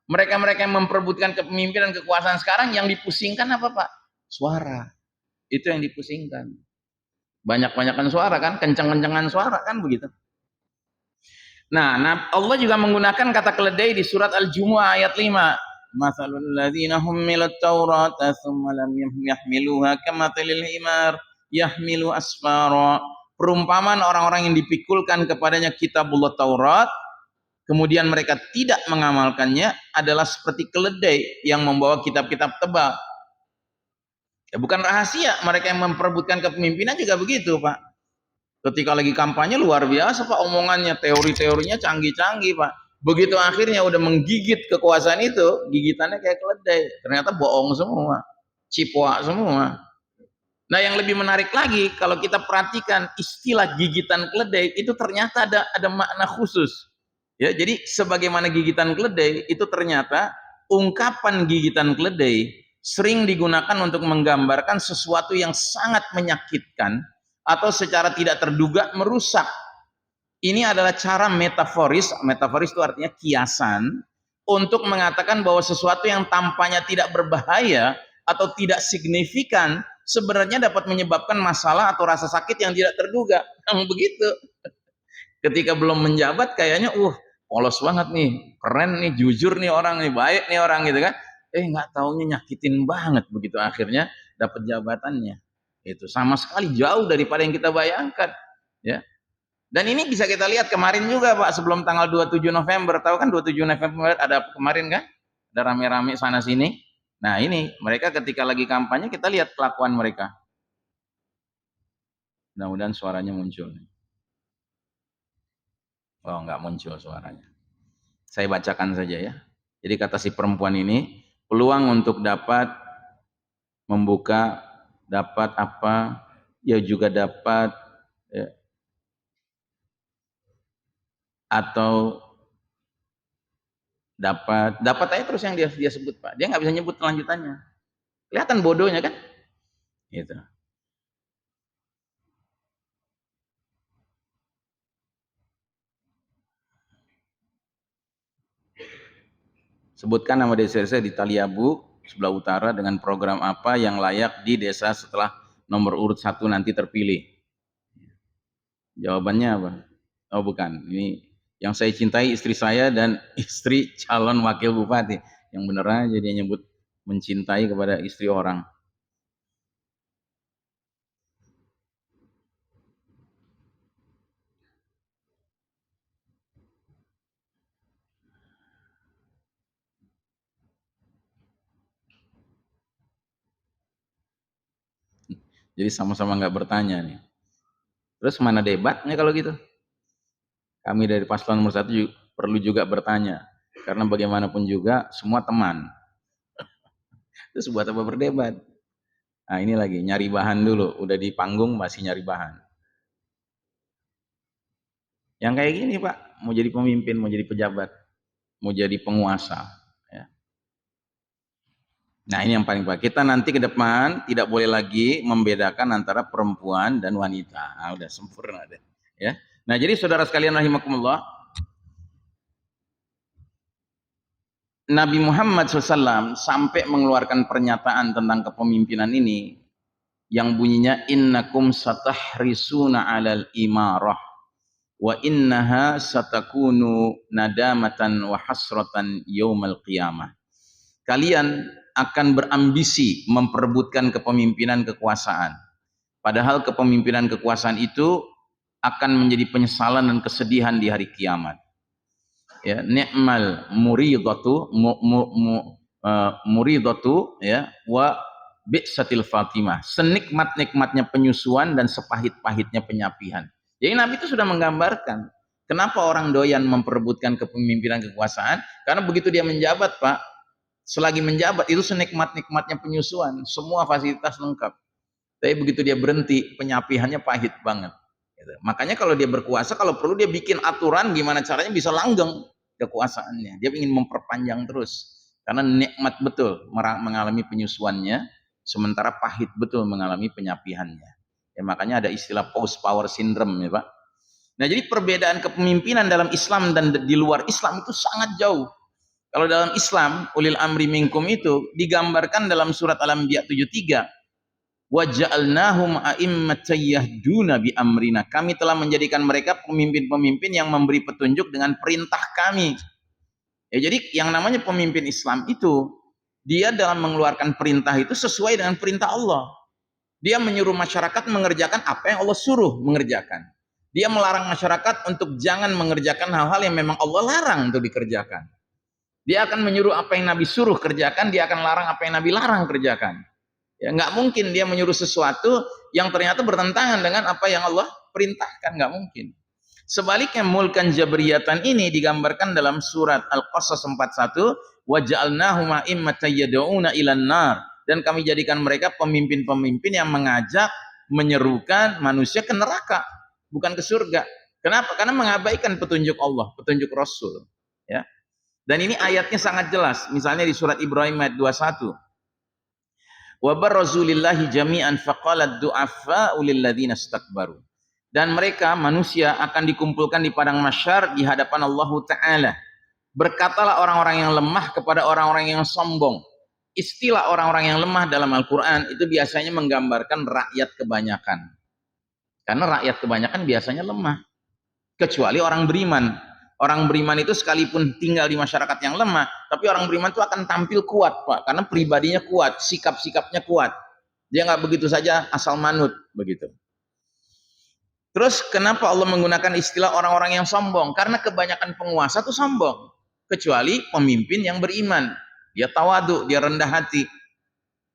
mereka-mereka yang memperebutkan kepemimpinan kekuasaan sekarang yang dipusingkan apa Pak? Suara. Itu yang dipusingkan. Banyak-banyakan suara kan, kencang-kencangan suara kan begitu. Nah, Allah juga menggunakan kata keledai di surat Al-Jumu'ah ayat 5. Matsalul ladzina hummilut taurata tsumma lam yahmiluha kamatsalil himar yahmilu asfara. Perumpamaan orang-orang yang dipikulkan kepadanya kitabullah Taurat, kemudian mereka tidak mengamalkannya adalah seperti keledai yang membawa kitab-kitab tebal. Ya bukan rahasia, mereka yang memperebutkan kepemimpinan juga begitu Pak. Ketika lagi kampanye luar biasa Pak omongannya, teori-teorinya canggih-canggih Pak. Begitu akhirnya udah menggigit kekuasaan itu, gigitannya kayak keledai. Ternyata bohong semua, cipoa semua. Nah yang lebih menarik lagi, kalau kita perhatikan istilah gigitan keledai itu ternyata ada makna khusus. Ya, jadi sebagaimana gigitan keledai itu ternyata ungkapan gigitan keledai sering digunakan untuk menggambarkan sesuatu yang sangat menyakitkan atau secara tidak terduga merusak. Ini adalah cara metaforis itu artinya kiasan, untuk mengatakan bahwa sesuatu yang tampaknya tidak berbahaya atau tidak signifikan sebenarnya dapat menyebabkan masalah atau rasa sakit yang tidak terduga. Yang begitu. Ketika belum menjabat kayaknya polos banget nih, keren nih, jujur nih orang nih, baik nih orang gitu kan. Nggak taunya nyakitin banget begitu akhirnya dapat jabatannya. Itu sama sekali jauh daripada yang kita bayangkan, ya. Dan ini bisa kita lihat kemarin juga Pak, sebelum tanggal 27 November, tahu kan 27 November ada kemarin kan? Ada rame-rame sana sini. Nah, ini mereka ketika lagi kampanye kita lihat kelakuan mereka. Mudah-mudahan suaranya muncul. Oh, nggak muncul suaranya. Saya bacakan saja ya. Jadi kata si perempuan ini, peluang untuk dapat membuka, dapat apa, ya juga dapat ya, atau dapat aja terus yang dia sebut Pak. Dia nggak bisa nyebut kelanjutannya. Kelihatan bodohnya kan? Gitu. Sebutkan nama desa-desa di Taliabu sebelah utara dengan program apa yang layak di desa setelah nomor urut 1 nanti terpilih. Jawabannya apa? Oh bukan, ini yang saya cintai istri saya dan istri calon wakil bupati. Yang bener aja dia nyebut mencintai kepada istri orang. Jadi sama-sama nggak bertanya nih. Terus mana debatnya kalau gitu? Kami dari paslon nomor 1 perlu juga bertanya. Karena bagaimanapun juga semua teman. Terus buat apa berdebat? Nah ini lagi nyari bahan dulu, udah di panggung masih nyari bahan. Yang kayak gini Pak, mau jadi pemimpin, mau jadi pejabat, mau jadi penguasa. Ya. Nah ini yang paling penting. Kita nanti ke depan tidak boleh lagi membedakan antara perempuan dan wanita. Nah, udah sempurna deh. Ya. Nah jadi saudara sekalian rahimakumullah, Nabi Muhammad SAW sampai mengeluarkan pernyataan tentang kepemimpinan ini yang bunyinya innakum satahrisuna alal imarah wa innaha satakunu nadamatan wa hasratan yaumal qiyamah. Kalian akan berambisi memperebutkan kepemimpinan kekuasaan. Padahal kepemimpinan kekuasaan itu akan menjadi penyesalan dan kesedihan di hari kiamat. Ya, ni'mal muridatu muridatu ya wa bi'satil fatimah. Senikmat-nikmatnya penyusuan dan sepahit-pahitnya penyapihan. Jadi Nabi itu sudah menggambarkan kenapa orang doyan memperebutkan kepemimpinan kekuasaan, karena begitu dia menjabat, Pak, selagi menjabat itu senikmat-nikmatnya penyusuan, semua fasilitas lengkap. Tapi begitu dia berhenti, penyapihannya pahit banget. Gitu. Makanya kalau dia berkuasa, kalau perlu dia bikin aturan gimana caranya bisa langgeng kekuasaannya. Dia ingin memperpanjang terus. Karena nikmat betul mengalami penyusuannya, sementara pahit betul mengalami penyapihannya. Ya, makanya ada istilah post power syndrome ya Pak. Nah jadi perbedaan kepemimpinan dalam Islam dan di luar Islam itu sangat jauh. Kalau dalam Islam, ulil amri minkum itu digambarkan dalam surat Al-Anbiya 73. Waja'alnahum a'immatan yahduna bi amrina. Kami telah menjadikan mereka pemimpin-pemimpin yang memberi petunjuk dengan perintah kami. Ya, jadi yang namanya pemimpin Islam itu dia dalam mengeluarkan perintah itu sesuai dengan perintah Allah. Dia menyuruh masyarakat mengerjakan apa yang Allah suruh mengerjakan. Dia melarang masyarakat untuk jangan mengerjakan hal-hal yang memang Allah larang untuk dikerjakan. Dia akan menyuruh apa yang Nabi suruh kerjakan, dia akan larang apa yang Nabi larang kerjakan. Ya, nggak mungkin dia menyuruh sesuatu yang ternyata bertentangan dengan apa yang Allah perintahkan, nggak mungkin. Sebaliknya mulkan jabriyatan ini digambarkan dalam surat Al-Qasas 41, wa ja'alnahum a'immatan yad'una ilan nar, dan kami jadikan mereka pemimpin-pemimpin yang mengajak, menyerukan manusia ke neraka, bukan ke surga. Kenapa? Karena mengabaikan petunjuk Allah, petunjuk Rasul, ya. Dan ini ayatnya sangat jelas, misalnya di surat Ibrahim ayat 21. Wa barrazulillahi jami'an faqalat du'afa'u lilladzina istakbaru. Dan mereka manusia akan dikumpulkan di padang mahsyar di hadapan Allah Ta'ala. Berkatalah orang-orang yang lemah kepada orang-orang yang sombong. Istilah orang-orang yang lemah dalam Al-Quran itu biasanya menggambarkan rakyat kebanyakan. Karena rakyat kebanyakan biasanya lemah. Kecuali orang beriman. Orang beriman itu sekalipun tinggal di masyarakat yang lemah, tapi orang beriman itu akan tampil kuat, Pak, karena pribadinya kuat, sikap-sikapnya kuat. Dia nggak begitu saja asal manut begitu. Terus kenapa Allah menggunakan istilah orang-orang yang sombong? Karena kebanyakan penguasa itu sombong, kecuali pemimpin yang beriman. Dia tawadu, dia rendah hati.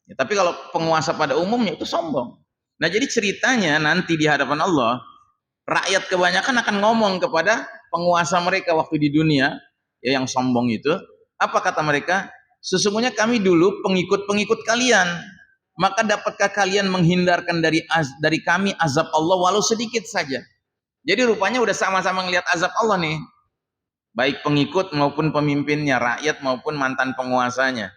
Ya, tapi kalau penguasa pada umumnya itu sombong. Nah jadi ceritanya nanti di hadapan Allah, rakyat kebanyakan akan ngomong kepada penguasa mereka waktu di dunia, ya yang sombong itu, apa kata mereka? Sesungguhnya kami dulu pengikut-pengikut kalian, maka dapatkah kalian menghindarkan dari kami azab Allah walau sedikit saja? Jadi rupanya udah sama-sama ngelihat azab Allah nih, baik pengikut maupun pemimpinnya, rakyat maupun mantan penguasanya.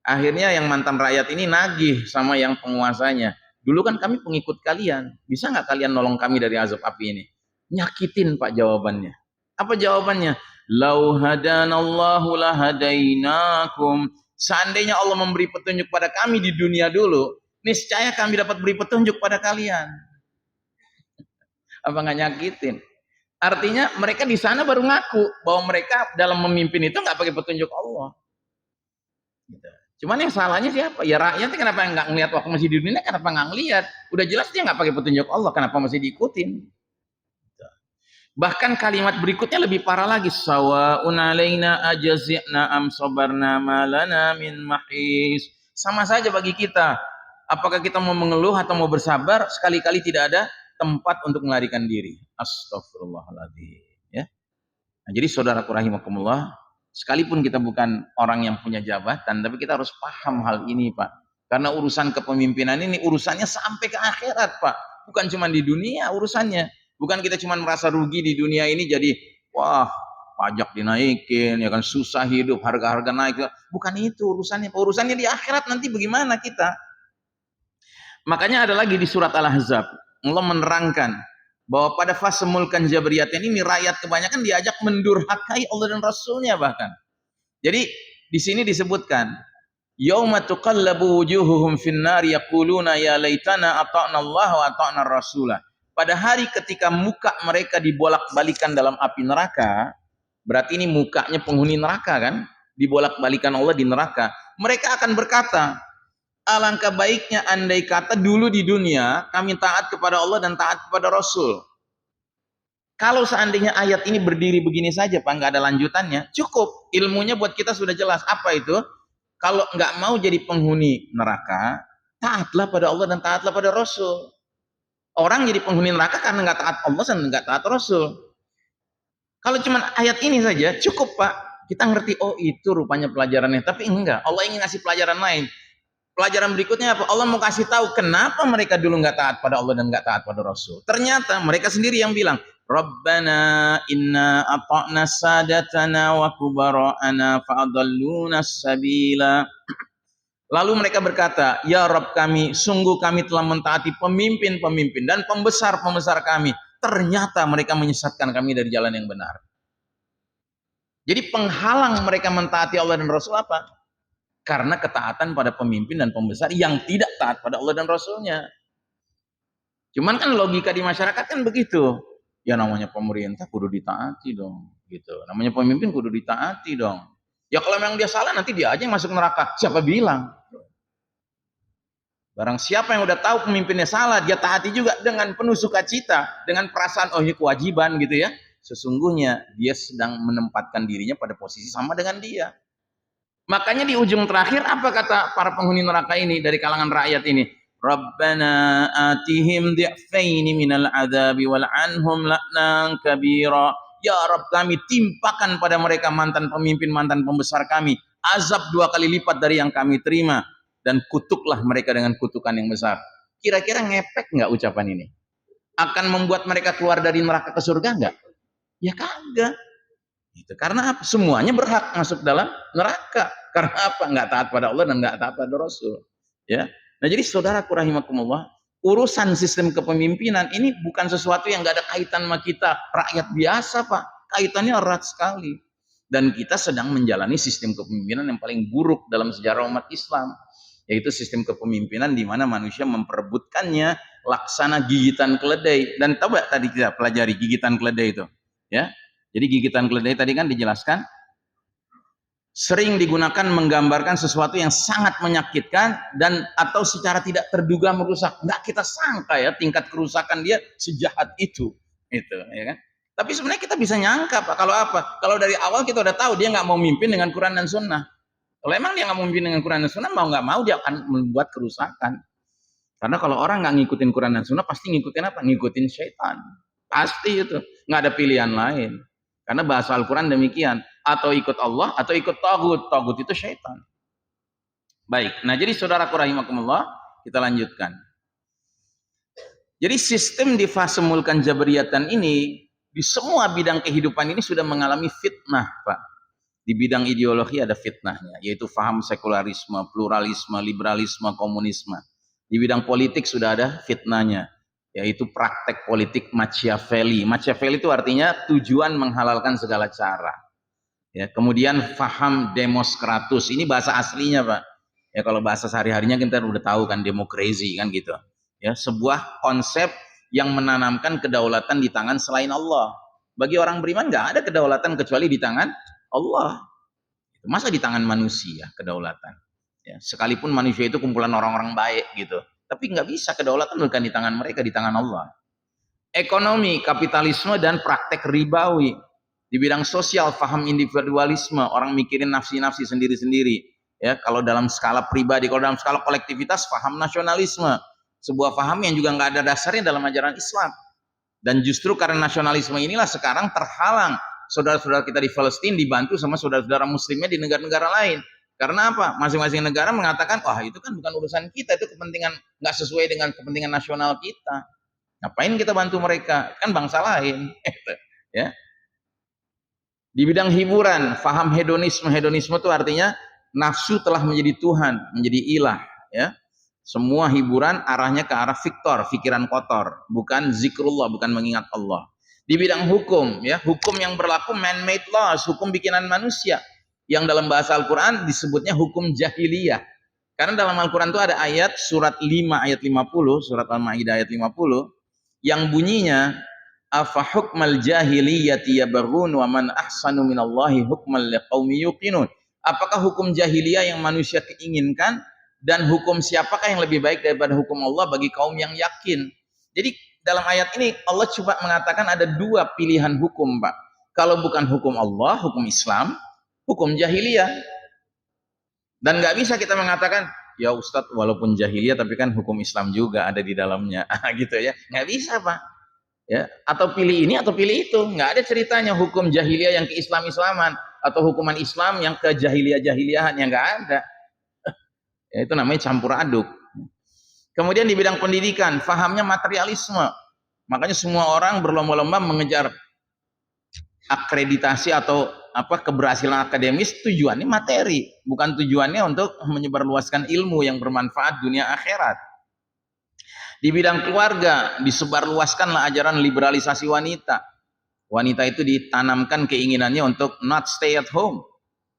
Akhirnya yang mantan rakyat ini nagih sama yang penguasanya. Dulu kan kami pengikut kalian, bisa nggak kalian nolong kami dari azab api ini? Nyakitin Pak jawabannya. Apa jawabannya? Lau hadanallahu lahadainakum. Seandainya Allah memberi petunjuk pada kami di dunia dulu, niscaya kami dapat beri petunjuk pada kalian. Apa nggak nyakitin? Artinya mereka di sana baru ngaku bahwa mereka dalam memimpin itu nggak pakai petunjuk Allah. Cuman yang salahnya siapa? Ya rakyatnya kenapa nggak ngelihat waktu masih di dunia? Kenapa nggak ngelihat? Udah jelas dia nggak pakai petunjuk Allah, kenapa masih diikutin? Bahkan kalimat berikutnya lebih parah lagi. Sawa'un alaina ajazina am sabarna malana min mahis. Sama saja bagi kita. Apakah kita mau mengeluh atau mau bersabar, sekali-kali tidak ada tempat untuk melarikan diri. Astagfirullahaladzim. Ya. Nah, jadi saudaraku rahimakumullah, Sekalipun kita bukan orang yang punya jabatan, tapi kita harus paham hal ini, Pak. Karena urusan kepemimpinan ini urusannya sampai ke akhirat, Pak. Bukan cuma di dunia urusannya. Bukan kita cuma merasa rugi di dunia ini jadi, wah, pajak dinaikin, ya kan, susah hidup, harga-harga naik. Bukan itu urusannya. Urusannya di akhirat nanti bagaimana kita. Makanya ada lagi di surat Al-Ahzab, Allah menerangkan bahwa pada fase mulkan jabriyatin ini rakyat kebanyakan diajak mendurhakai Allah dan Rasulnya bahkan. Jadi di sini disebutkan, yauma tuqallabu wujuhuhum finnar yaquluna ya laitana ata'na Allah wa ata'na Rasulah. Pada hari ketika muka mereka dibolak-balikan dalam api neraka, berarti ini mukanya penghuni neraka kan, dibolak-balikan Allah di neraka. Mereka akan berkata, alangkah baiknya andai kata dulu di dunia kami taat kepada Allah dan taat kepada Rasul. Kalau seandainya ayat ini berdiri begini saja, Pak, nggak ada lanjutannya, cukup. Ilmunya buat kita sudah jelas. Apa itu? Kalau nggak mau jadi penghuni neraka, taatlah pada Allah dan taatlah pada Rasul. Orang jadi penghuni neraka karena nggak taat Allah dan nggak taat Rasul. Kalau cuma ayat ini saja, cukup, Pak. Kita ngerti, oh itu rupanya pelajarannya. Tapi enggak, Allah ingin ngasih pelajaran lain. Pelajaran berikutnya apa? Allah mau kasih tahu kenapa mereka dulu nggak taat pada Allah dan nggak taat pada Rasul. Ternyata mereka sendiri yang bilang, Rabbana inna ata'na sadatana wa kubara'ana fa'adalluna sabila. Lalu mereka berkata, ya Rabb kami, sungguh kami telah mentaati pemimpin-pemimpin dan pembesar-pembesar kami. Ternyata mereka menyesatkan kami dari jalan yang benar. Jadi penghalang mereka mentaati Allah dan Rasul apa? Karena ketaatan pada pemimpin dan pembesar yang tidak taat pada Allah dan Rasulnya. Cuman kan logika di masyarakat kan begitu. Ya namanya pemerintah kudu ditaati dong. Gitu. Namanya pemimpin kudu ditaati dong. Ya kalau memang dia salah nanti dia aja yang masuk neraka. Siapa bilang? Barang siapa yang udah tahu pemimpinnya salah, dia taati juga dengan penuh sukacita. Dengan perasaan, oh ini kewajiban gitu ya. Sesungguhnya dia sedang menempatkan dirinya pada posisi sama dengan dia. Makanya di ujung terakhir apa kata para penghuni neraka ini dari kalangan rakyat ini? Rabbana atihim di'faini minal adzabi wal anhum la'nan kabira. Ya Rabb kami timpakan pada mereka mantan pemimpin, mantan pembesar kami. Azab 2 kali lipat dari yang kami terima. Dan kutuklah mereka dengan kutukan yang besar. Kira-kira ngepek nggak ucapan ini? Akan membuat mereka keluar dari neraka ke surga nggak? Ya kagak. Gitu. Karena apa? Semuanya berhak masuk dalam neraka. Karena apa? Nggak taat pada Allah dan nggak taat pada Rasul. Ya. Nah jadi saudaraku rahimakumullah, urusan sistem kepemimpinan ini bukan sesuatu yang nggak ada kaitan sama kita rakyat biasa, Pak. Kaitannya erat sekali. Dan kita sedang menjalani sistem kepemimpinan yang paling buruk dalam sejarah umat Islam, yaitu sistem kepemimpinan di mana manusia memperebutkannya laksana gigitan keledai. Dan coba tadi kita pelajari gigitan keledai itu, ya. Jadi gigitan keledai tadi kan dijelaskan sering digunakan menggambarkan sesuatu yang sangat menyakitkan dan atau secara tidak terduga merusak. Nggak kita sangka ya tingkat kerusakan dia sejahat itu, ya kan? Tapi sebenarnya kita bisa nyangka, Pak. Kalau apa? Kalau dari awal kita udah tahu dia nggak mau mimpin dengan Quran dan Sunnah. Kalau emang dia nggak mau mimpin dengan Quran dan Sunnah, mau nggak mau dia akan membuat kerusakan. Karena kalau orang nggak ngikutin Quran dan Sunnah, pasti ngikutin apa? Ngikutin syaitan. Pasti itu. Nggak ada pilihan lain. Karena bahasa Al-Quran demikian. Atau ikut Allah, atau ikut Tagut. Tagut itu syaitan. Baik. Nah jadi saudaraku rahimakumullah, kita lanjutkan. Jadi sistem di fase mulkan jabriyatan ini, di semua bidang kehidupan ini sudah mengalami fitnah, Pak. Di bidang ideologi ada fitnahnya, yaitu faham sekularisme, pluralisme, liberalisme, komunisme. Di bidang politik sudah ada fitnahnya, yaitu praktek politik Machiavelli. Machiavelli itu artinya tujuan menghalalkan segala cara. Ya, kemudian faham Demoskratus, ini bahasa aslinya, Pak. Ya kalau bahasa sehari-harinya kita udah tahu kan, demokrasi kan gitu. Ya, sebuah konsep yang menanamkan kedaulatan di tangan selain Allah. Bagi orang beriman nggak ada kedaulatan kecuali di tangan Allah. Masa di tangan manusia kedaulatan? Ya, sekalipun manusia itu kumpulan orang-orang baik gitu, tapi nggak bisa kedaulatan bukan di tangan mereka, di tangan Allah. Ekonomi, kapitalisme dan praktek ribawi. Di bidang sosial, faham individualisme, orang mikirin nafsi-nafsi sendiri-sendiri. Ya, kalau dalam skala pribadi, kalau dalam skala kolektivitas, faham nasionalisme. Sebuah faham yang juga nggak ada dasarnya dalam ajaran Islam. Dan justru karena nasionalisme inilah sekarang terhalang saudara-saudara kita di Palestina dibantu sama saudara-saudara muslimnya di negara-negara lain. Karena apa? Masing-masing negara mengatakan, wah itu kan bukan urusan kita, itu kepentingan nggak sesuai dengan kepentingan nasional kita. Ngapain kita bantu mereka? Kan bangsa lain. Ya. Di bidang hiburan, faham hedonisme. Hedonisme itu artinya nafsu telah menjadi Tuhan, menjadi ilah. Ya. Semua hiburan arahnya ke arah fiktor, pikiran kotor, bukan zikrullah, bukan mengingat Allah. Di bidang hukum, ya, hukum yang berlaku man-made laws, hukum bikinan manusia, yang dalam bahasa Al-Quran disebutnya hukum jahiliyah. Karena dalam Al-Quran itu ada ayat surat 5 ayat 50, surat Al-Maidah ayat 50, yang bunyinya afa hukmal jahiliyati yabghun wa man ahsanu minallahi hukman liqaumi yuqinun. Apakah hukum jahiliyah yang manusia keinginkan, dan hukum siapakah yang lebih baik daripada hukum Allah bagi kaum yang yakin? Jadi dalam ayat ini Allah coba mengatakan ada dua pilihan hukum, Pak. Kalau bukan hukum Allah, hukum Islam, hukum jahiliyah. Dan nggak bisa kita mengatakan, ya Ustadz walaupun jahiliyah tapi kan hukum Islam juga ada di dalamnya, gitu ya. Nggak bisa, Pak. Ya, atau pilih ini atau pilih itu. Nggak ada ceritanya hukum jahiliyah yang ke Islam-Islaman atau hukuman Islam yang ke jahiliyah-jahiliyahan, yang nggak ada. Ya, itu namanya campur aduk. Kemudian di bidang pendidikan, fahamnya materialisme. Makanya semua orang berlomba-lomba mengejar akreditasi atau keberhasilan akademis, tujuannya materi, bukan tujuannya untuk menyebarluaskan ilmu yang bermanfaat dunia akhirat. Di bidang keluarga, disebarluaskanlah ajaran liberalisasi wanita. Wanita itu ditanamkan keinginannya untuk not stay at home.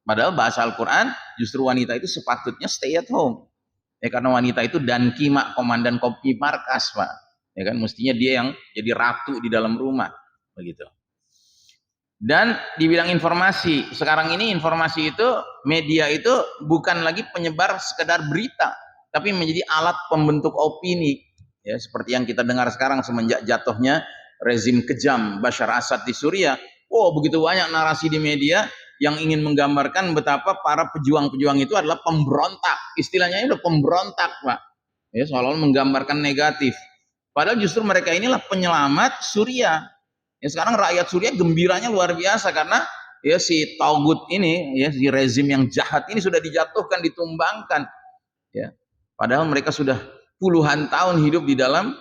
Padahal bahasa Al-Quran justru wanita itu sepatutnya stay at home. Ya, karena wanita itu dan kimak, komandan kopi markas, Pak. Ya kan, mestinya dia yang jadi ratu di dalam rumah, begitu. Dan di bidang informasi, sekarang ini informasi itu, media itu bukan lagi penyebar sekedar berita, tapi menjadi alat pembentuk opini. Ya, seperti yang kita dengar sekarang semenjak jatuhnya rezim kejam Bashar Assad di Suriah. Oh, begitu banyak narasi di media yang ingin menggambarkan betapa para pejuang-pejuang itu adalah pemberontak. Istilahnya itu pemberontak, Pak. Ya, seolah-olah menggambarkan negatif. Padahal justru mereka inilah penyelamat Suriah. Ya, sekarang rakyat Suriah gembiranya luar biasa karena ya si Taugut ini, ya si rezim yang jahat ini sudah dijatuhkan, ditumbangkan. Ya. Padahal mereka sudah puluhan tahun hidup di dalam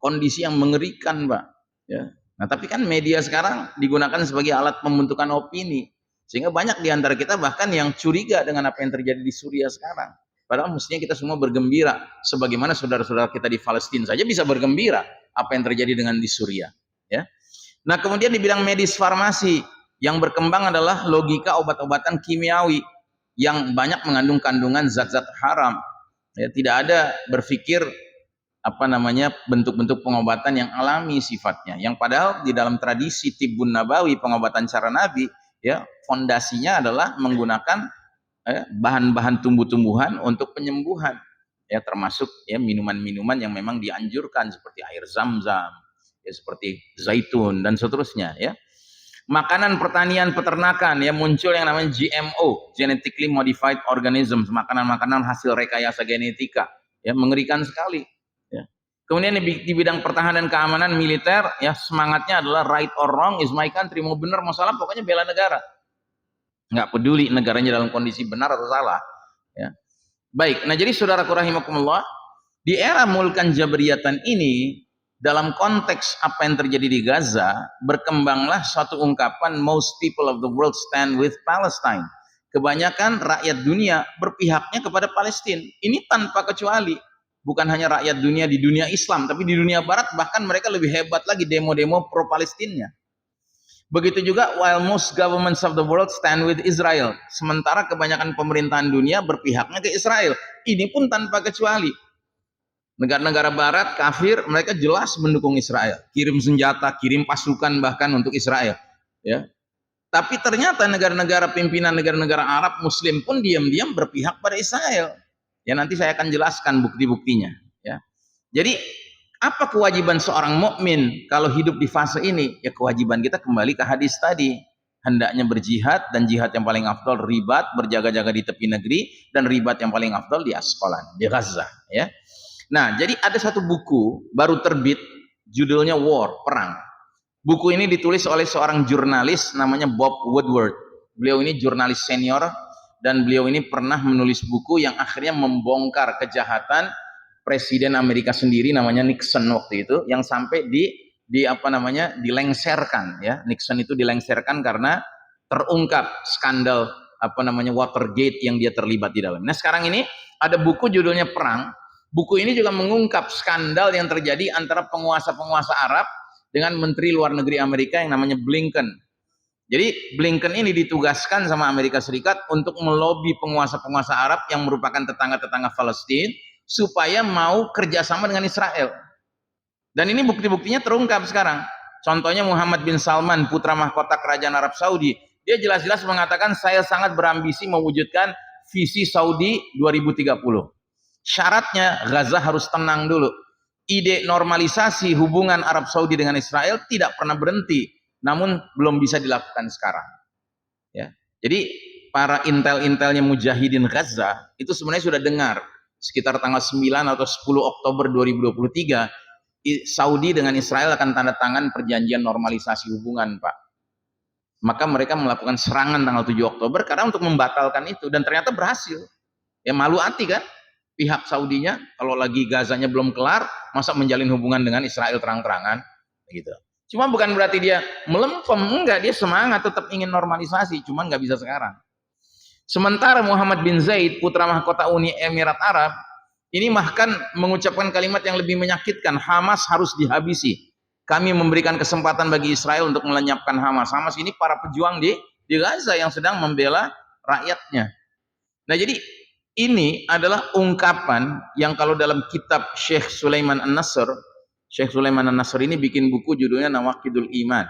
kondisi yang mengerikan, Pak. Ya. Nah, tapi kan media sekarang digunakan sebagai alat pembentukan opini. Sehingga banyak di antara kita bahkan yang curiga dengan apa yang terjadi di Suriah sekarang. Padahal mestinya kita semua bergembira. Sebagaimana saudara-saudara kita di Palestina saja bisa bergembira apa yang terjadi dengan di Suriah. Ya. Nah, kemudian di bidang medis farmasi, yang berkembang adalah logika obat-obatan kimiawi yang banyak mengandung kandungan zat-zat haram. Ya, tidak ada berpikir bentuk-bentuk pengobatan yang alami sifatnya. Yang padahal di dalam tradisi Tibbun Nabawi, pengobatan cara Nabi, ya, fondasinya adalah menggunakan bahan-bahan tumbuh-tumbuhan untuk penyembuhan, ya, termasuk ya minuman-minuman yang memang dianjurkan seperti air zam-zam, ya, seperti zaitun dan seterusnya, ya. Makanan pertanian peternakan, ya, muncul yang namanya GMO, genetically modified organisms, makanan-makanan hasil rekayasa genetika, ya, mengerikan sekali, ya. Kemudian di bidang pertahanan keamanan militer, ya, semangatnya adalah right or wrong is my country, mau benar mau salah pokoknya bela negara. Nggak peduli negaranya dalam kondisi benar atau salah, ya. Baik, nah jadi saudaraku rahimakumullah, di era mulkan jabriyatan ini, dalam konteks apa yang terjadi di Gaza, berkembanglah suatu ungkapan most people of the world stand with Palestine. Kebanyakan rakyat dunia berpihaknya kepada Palestina. Ini tanpa kecuali. Bukan hanya rakyat dunia di dunia Islam, tapi di dunia Barat bahkan mereka lebih hebat lagi demo-demo pro-Palestina. Begitu juga while most governments of the world stand with Israel. Sementara kebanyakan pemerintahan dunia berpihaknya ke Israel. Ini pun tanpa kecuali. Negara-negara barat kafir mereka jelas mendukung Israel. Kirim senjata, kirim pasukan bahkan untuk Israel. Ya. Tapi ternyata negara-negara pimpinan negara-negara Arab Muslim pun diam-diam berpihak pada Israel. Ya, nanti saya akan jelaskan bukti-buktinya. Ya. Jadi apa kewajiban seorang mukmin kalau hidup di fase ini? Ya, kewajiban kita kembali ke hadis tadi. Hendaknya berjihad, dan jihad yang paling afdal ribat, berjaga-jaga di tepi negeri, dan ribat yang paling afdal di Asqalan, di Gaza, ya. Nah, jadi ada satu buku baru terbit, judulnya War, Perang. Buku ini ditulis oleh seorang jurnalis namanya Bob Woodward. Beliau ini jurnalis senior dan beliau ini pernah menulis buku yang akhirnya membongkar kejahatan Presiden Amerika sendiri namanya Nixon waktu itu, yang sampai dilengserkan ya. Nixon itu dilengserkan karena terungkap skandal Watergate yang dia terlibat di dalam. Nah, sekarang ini ada buku judulnya Perang. Buku ini juga mengungkap skandal yang terjadi antara penguasa-penguasa Arab dengan Menteri Luar Negeri Amerika yang namanya Blinken. Jadi Blinken ini ditugaskan sama Amerika Serikat untuk melobi penguasa-penguasa Arab yang merupakan tetangga-tetangga Palestina supaya mau kerjasama dengan Israel. Dan ini bukti-buktinya terungkap sekarang. Contohnya Muhammad bin Salman, putra mahkota kerajaan Arab Saudi. Dia jelas-jelas mengatakan, saya sangat berambisi mewujudkan visi Saudi 2030. Syaratnya Gaza harus tenang dulu. Ide normalisasi hubungan Arab Saudi dengan Israel tidak pernah berhenti, namun belum bisa dilakukan sekarang. Ya. Jadi para intel-intelnya mujahidin Gaza itu sebenarnya sudah dengar sekitar tanggal 9 atau 10 Oktober 2023 Saudi dengan Israel akan tanda tangan perjanjian normalisasi hubungan, Pak. Maka mereka melakukan serangan tanggal 7 Oktober karena untuk membatalkan itu, dan ternyata berhasil. Ya malu hati kan pihak Saudinya, kalau lagi Gazanya belum kelar, masa menjalin hubungan dengan Israel terang-terangan gitu. Cuma bukan berarti dia melempem, enggak, dia semangat tetap ingin normalisasi, cuma nggak bisa sekarang. Sementara Muhammad bin Zaid, putra mahkota Uni Emirat Arab, ini bahkan mengucapkan kalimat yang lebih menyakitkan, Hamas harus dihabisi. Kami memberikan kesempatan bagi Israel untuk melenyapkan Hamas. Hamas ini para pejuang di Gaza yang sedang membela rakyatnya. Nah, jadi ini adalah ungkapan yang kalau dalam kitab Syekh Sulaiman An-Nasr, Syekh Sulaiman An-Nasr ini bikin buku judulnya Nawaqidul Iman.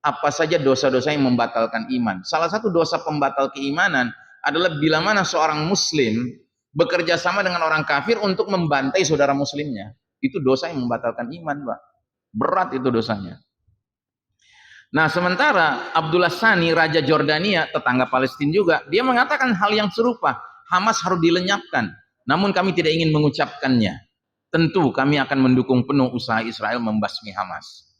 Apa saja dosa-dosa yang membatalkan iman. Salah satu dosa pembatal keimanan adalah bila mana seorang muslim bekerja sama dengan orang kafir untuk membantai saudara muslimnya. Itu dosa yang membatalkan iman, Pak. Berat itu dosanya. Nah, sementara Abdullah Sani, Raja Jordania, tetangga Palestina juga, dia mengatakan hal yang serupa. Hamas harus dilenyapkan, namun kami tidak ingin mengucapkannya. Tentu kami akan mendukung penuh usaha Israel membasmi Hamas.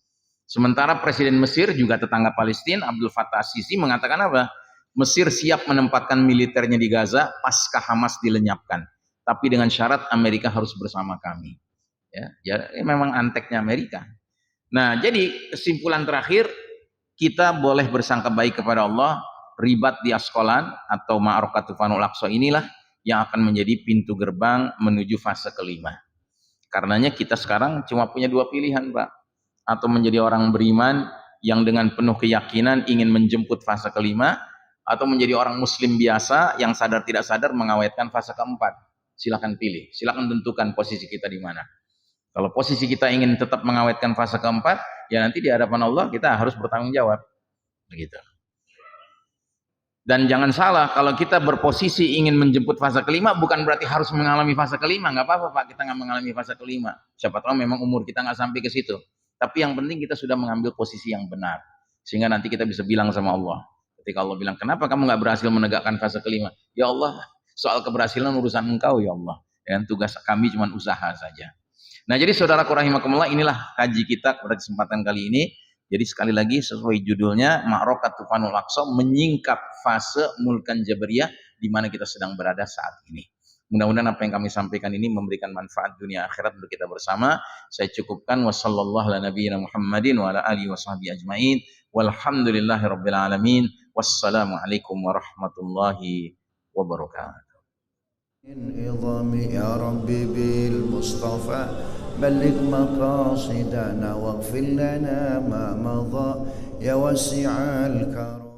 Sementara Presiden Mesir, juga tetangga Palestina, Abdul Fattah Sisi, mengatakan apa? Mesir siap menempatkan militernya di Gaza pasca Hamas dilenyapkan, tapi dengan syarat Amerika harus bersama kami. Ya memang anteknya Amerika. Nah, jadi kesimpulan terakhir, kita boleh bersangka baik kepada Allah. Ribat di Askolan atau Ma'rokah Tufanul Aqsa inilah yang akan menjadi pintu gerbang menuju fase kelima. Karenanya kita sekarang cuma punya dua pilihan, Pak. Atau menjadi orang beriman yang dengan penuh keyakinan ingin menjemput fase kelima, atau menjadi orang muslim biasa yang sadar tidak sadar mengawetkan fase keempat. Silakan pilih, silakan tentukan posisi kita di mana. Kalau posisi kita ingin tetap mengawetkan fase keempat, ya nanti di hadapan Allah kita harus bertanggung jawab. Begitu. Dan jangan salah, kalau kita berposisi ingin menjemput fase kelima, bukan berarti harus mengalami fase kelima. Nggak apa-apa, Pak, kita nggak mengalami fase kelima. Siapa tahu memang umur kita nggak sampai ke situ. Tapi yang penting kita sudah mengambil posisi yang benar. Sehingga nanti kita bisa bilang sama Allah. Ketika Allah bilang, kenapa kamu nggak berhasil menegakkan fase kelima? Ya Allah, soal keberhasilan urusan engkau, ya Allah. Dan tugas kami cuma usaha saja. Nah, jadi saudaraku rahimakumullah, inilah kaji kita pada kesempatan kali ini. Jadi sekali lagi sesuai judulnya, Ma'rokah Tufanul Aqsa, menyingkap fase mulkan Jabariyah di mana kita sedang berada saat ini. Mudah-mudahan apa yang kami sampaikan ini memberikan manfaat dunia akhirat untuk kita bersama. Saya cukupkan, wassallallahu ala nabiyyina Muhammadin wa ala alihi washabbihi ajmain. Walhamdulillahirabbil alamin. Wassalamualaikum warahmatullahi wabarakatuh. عظام يا ربي بالمصطفى بلغ مقاصدنا واغفر لنا ما مضى يا واسع الكرم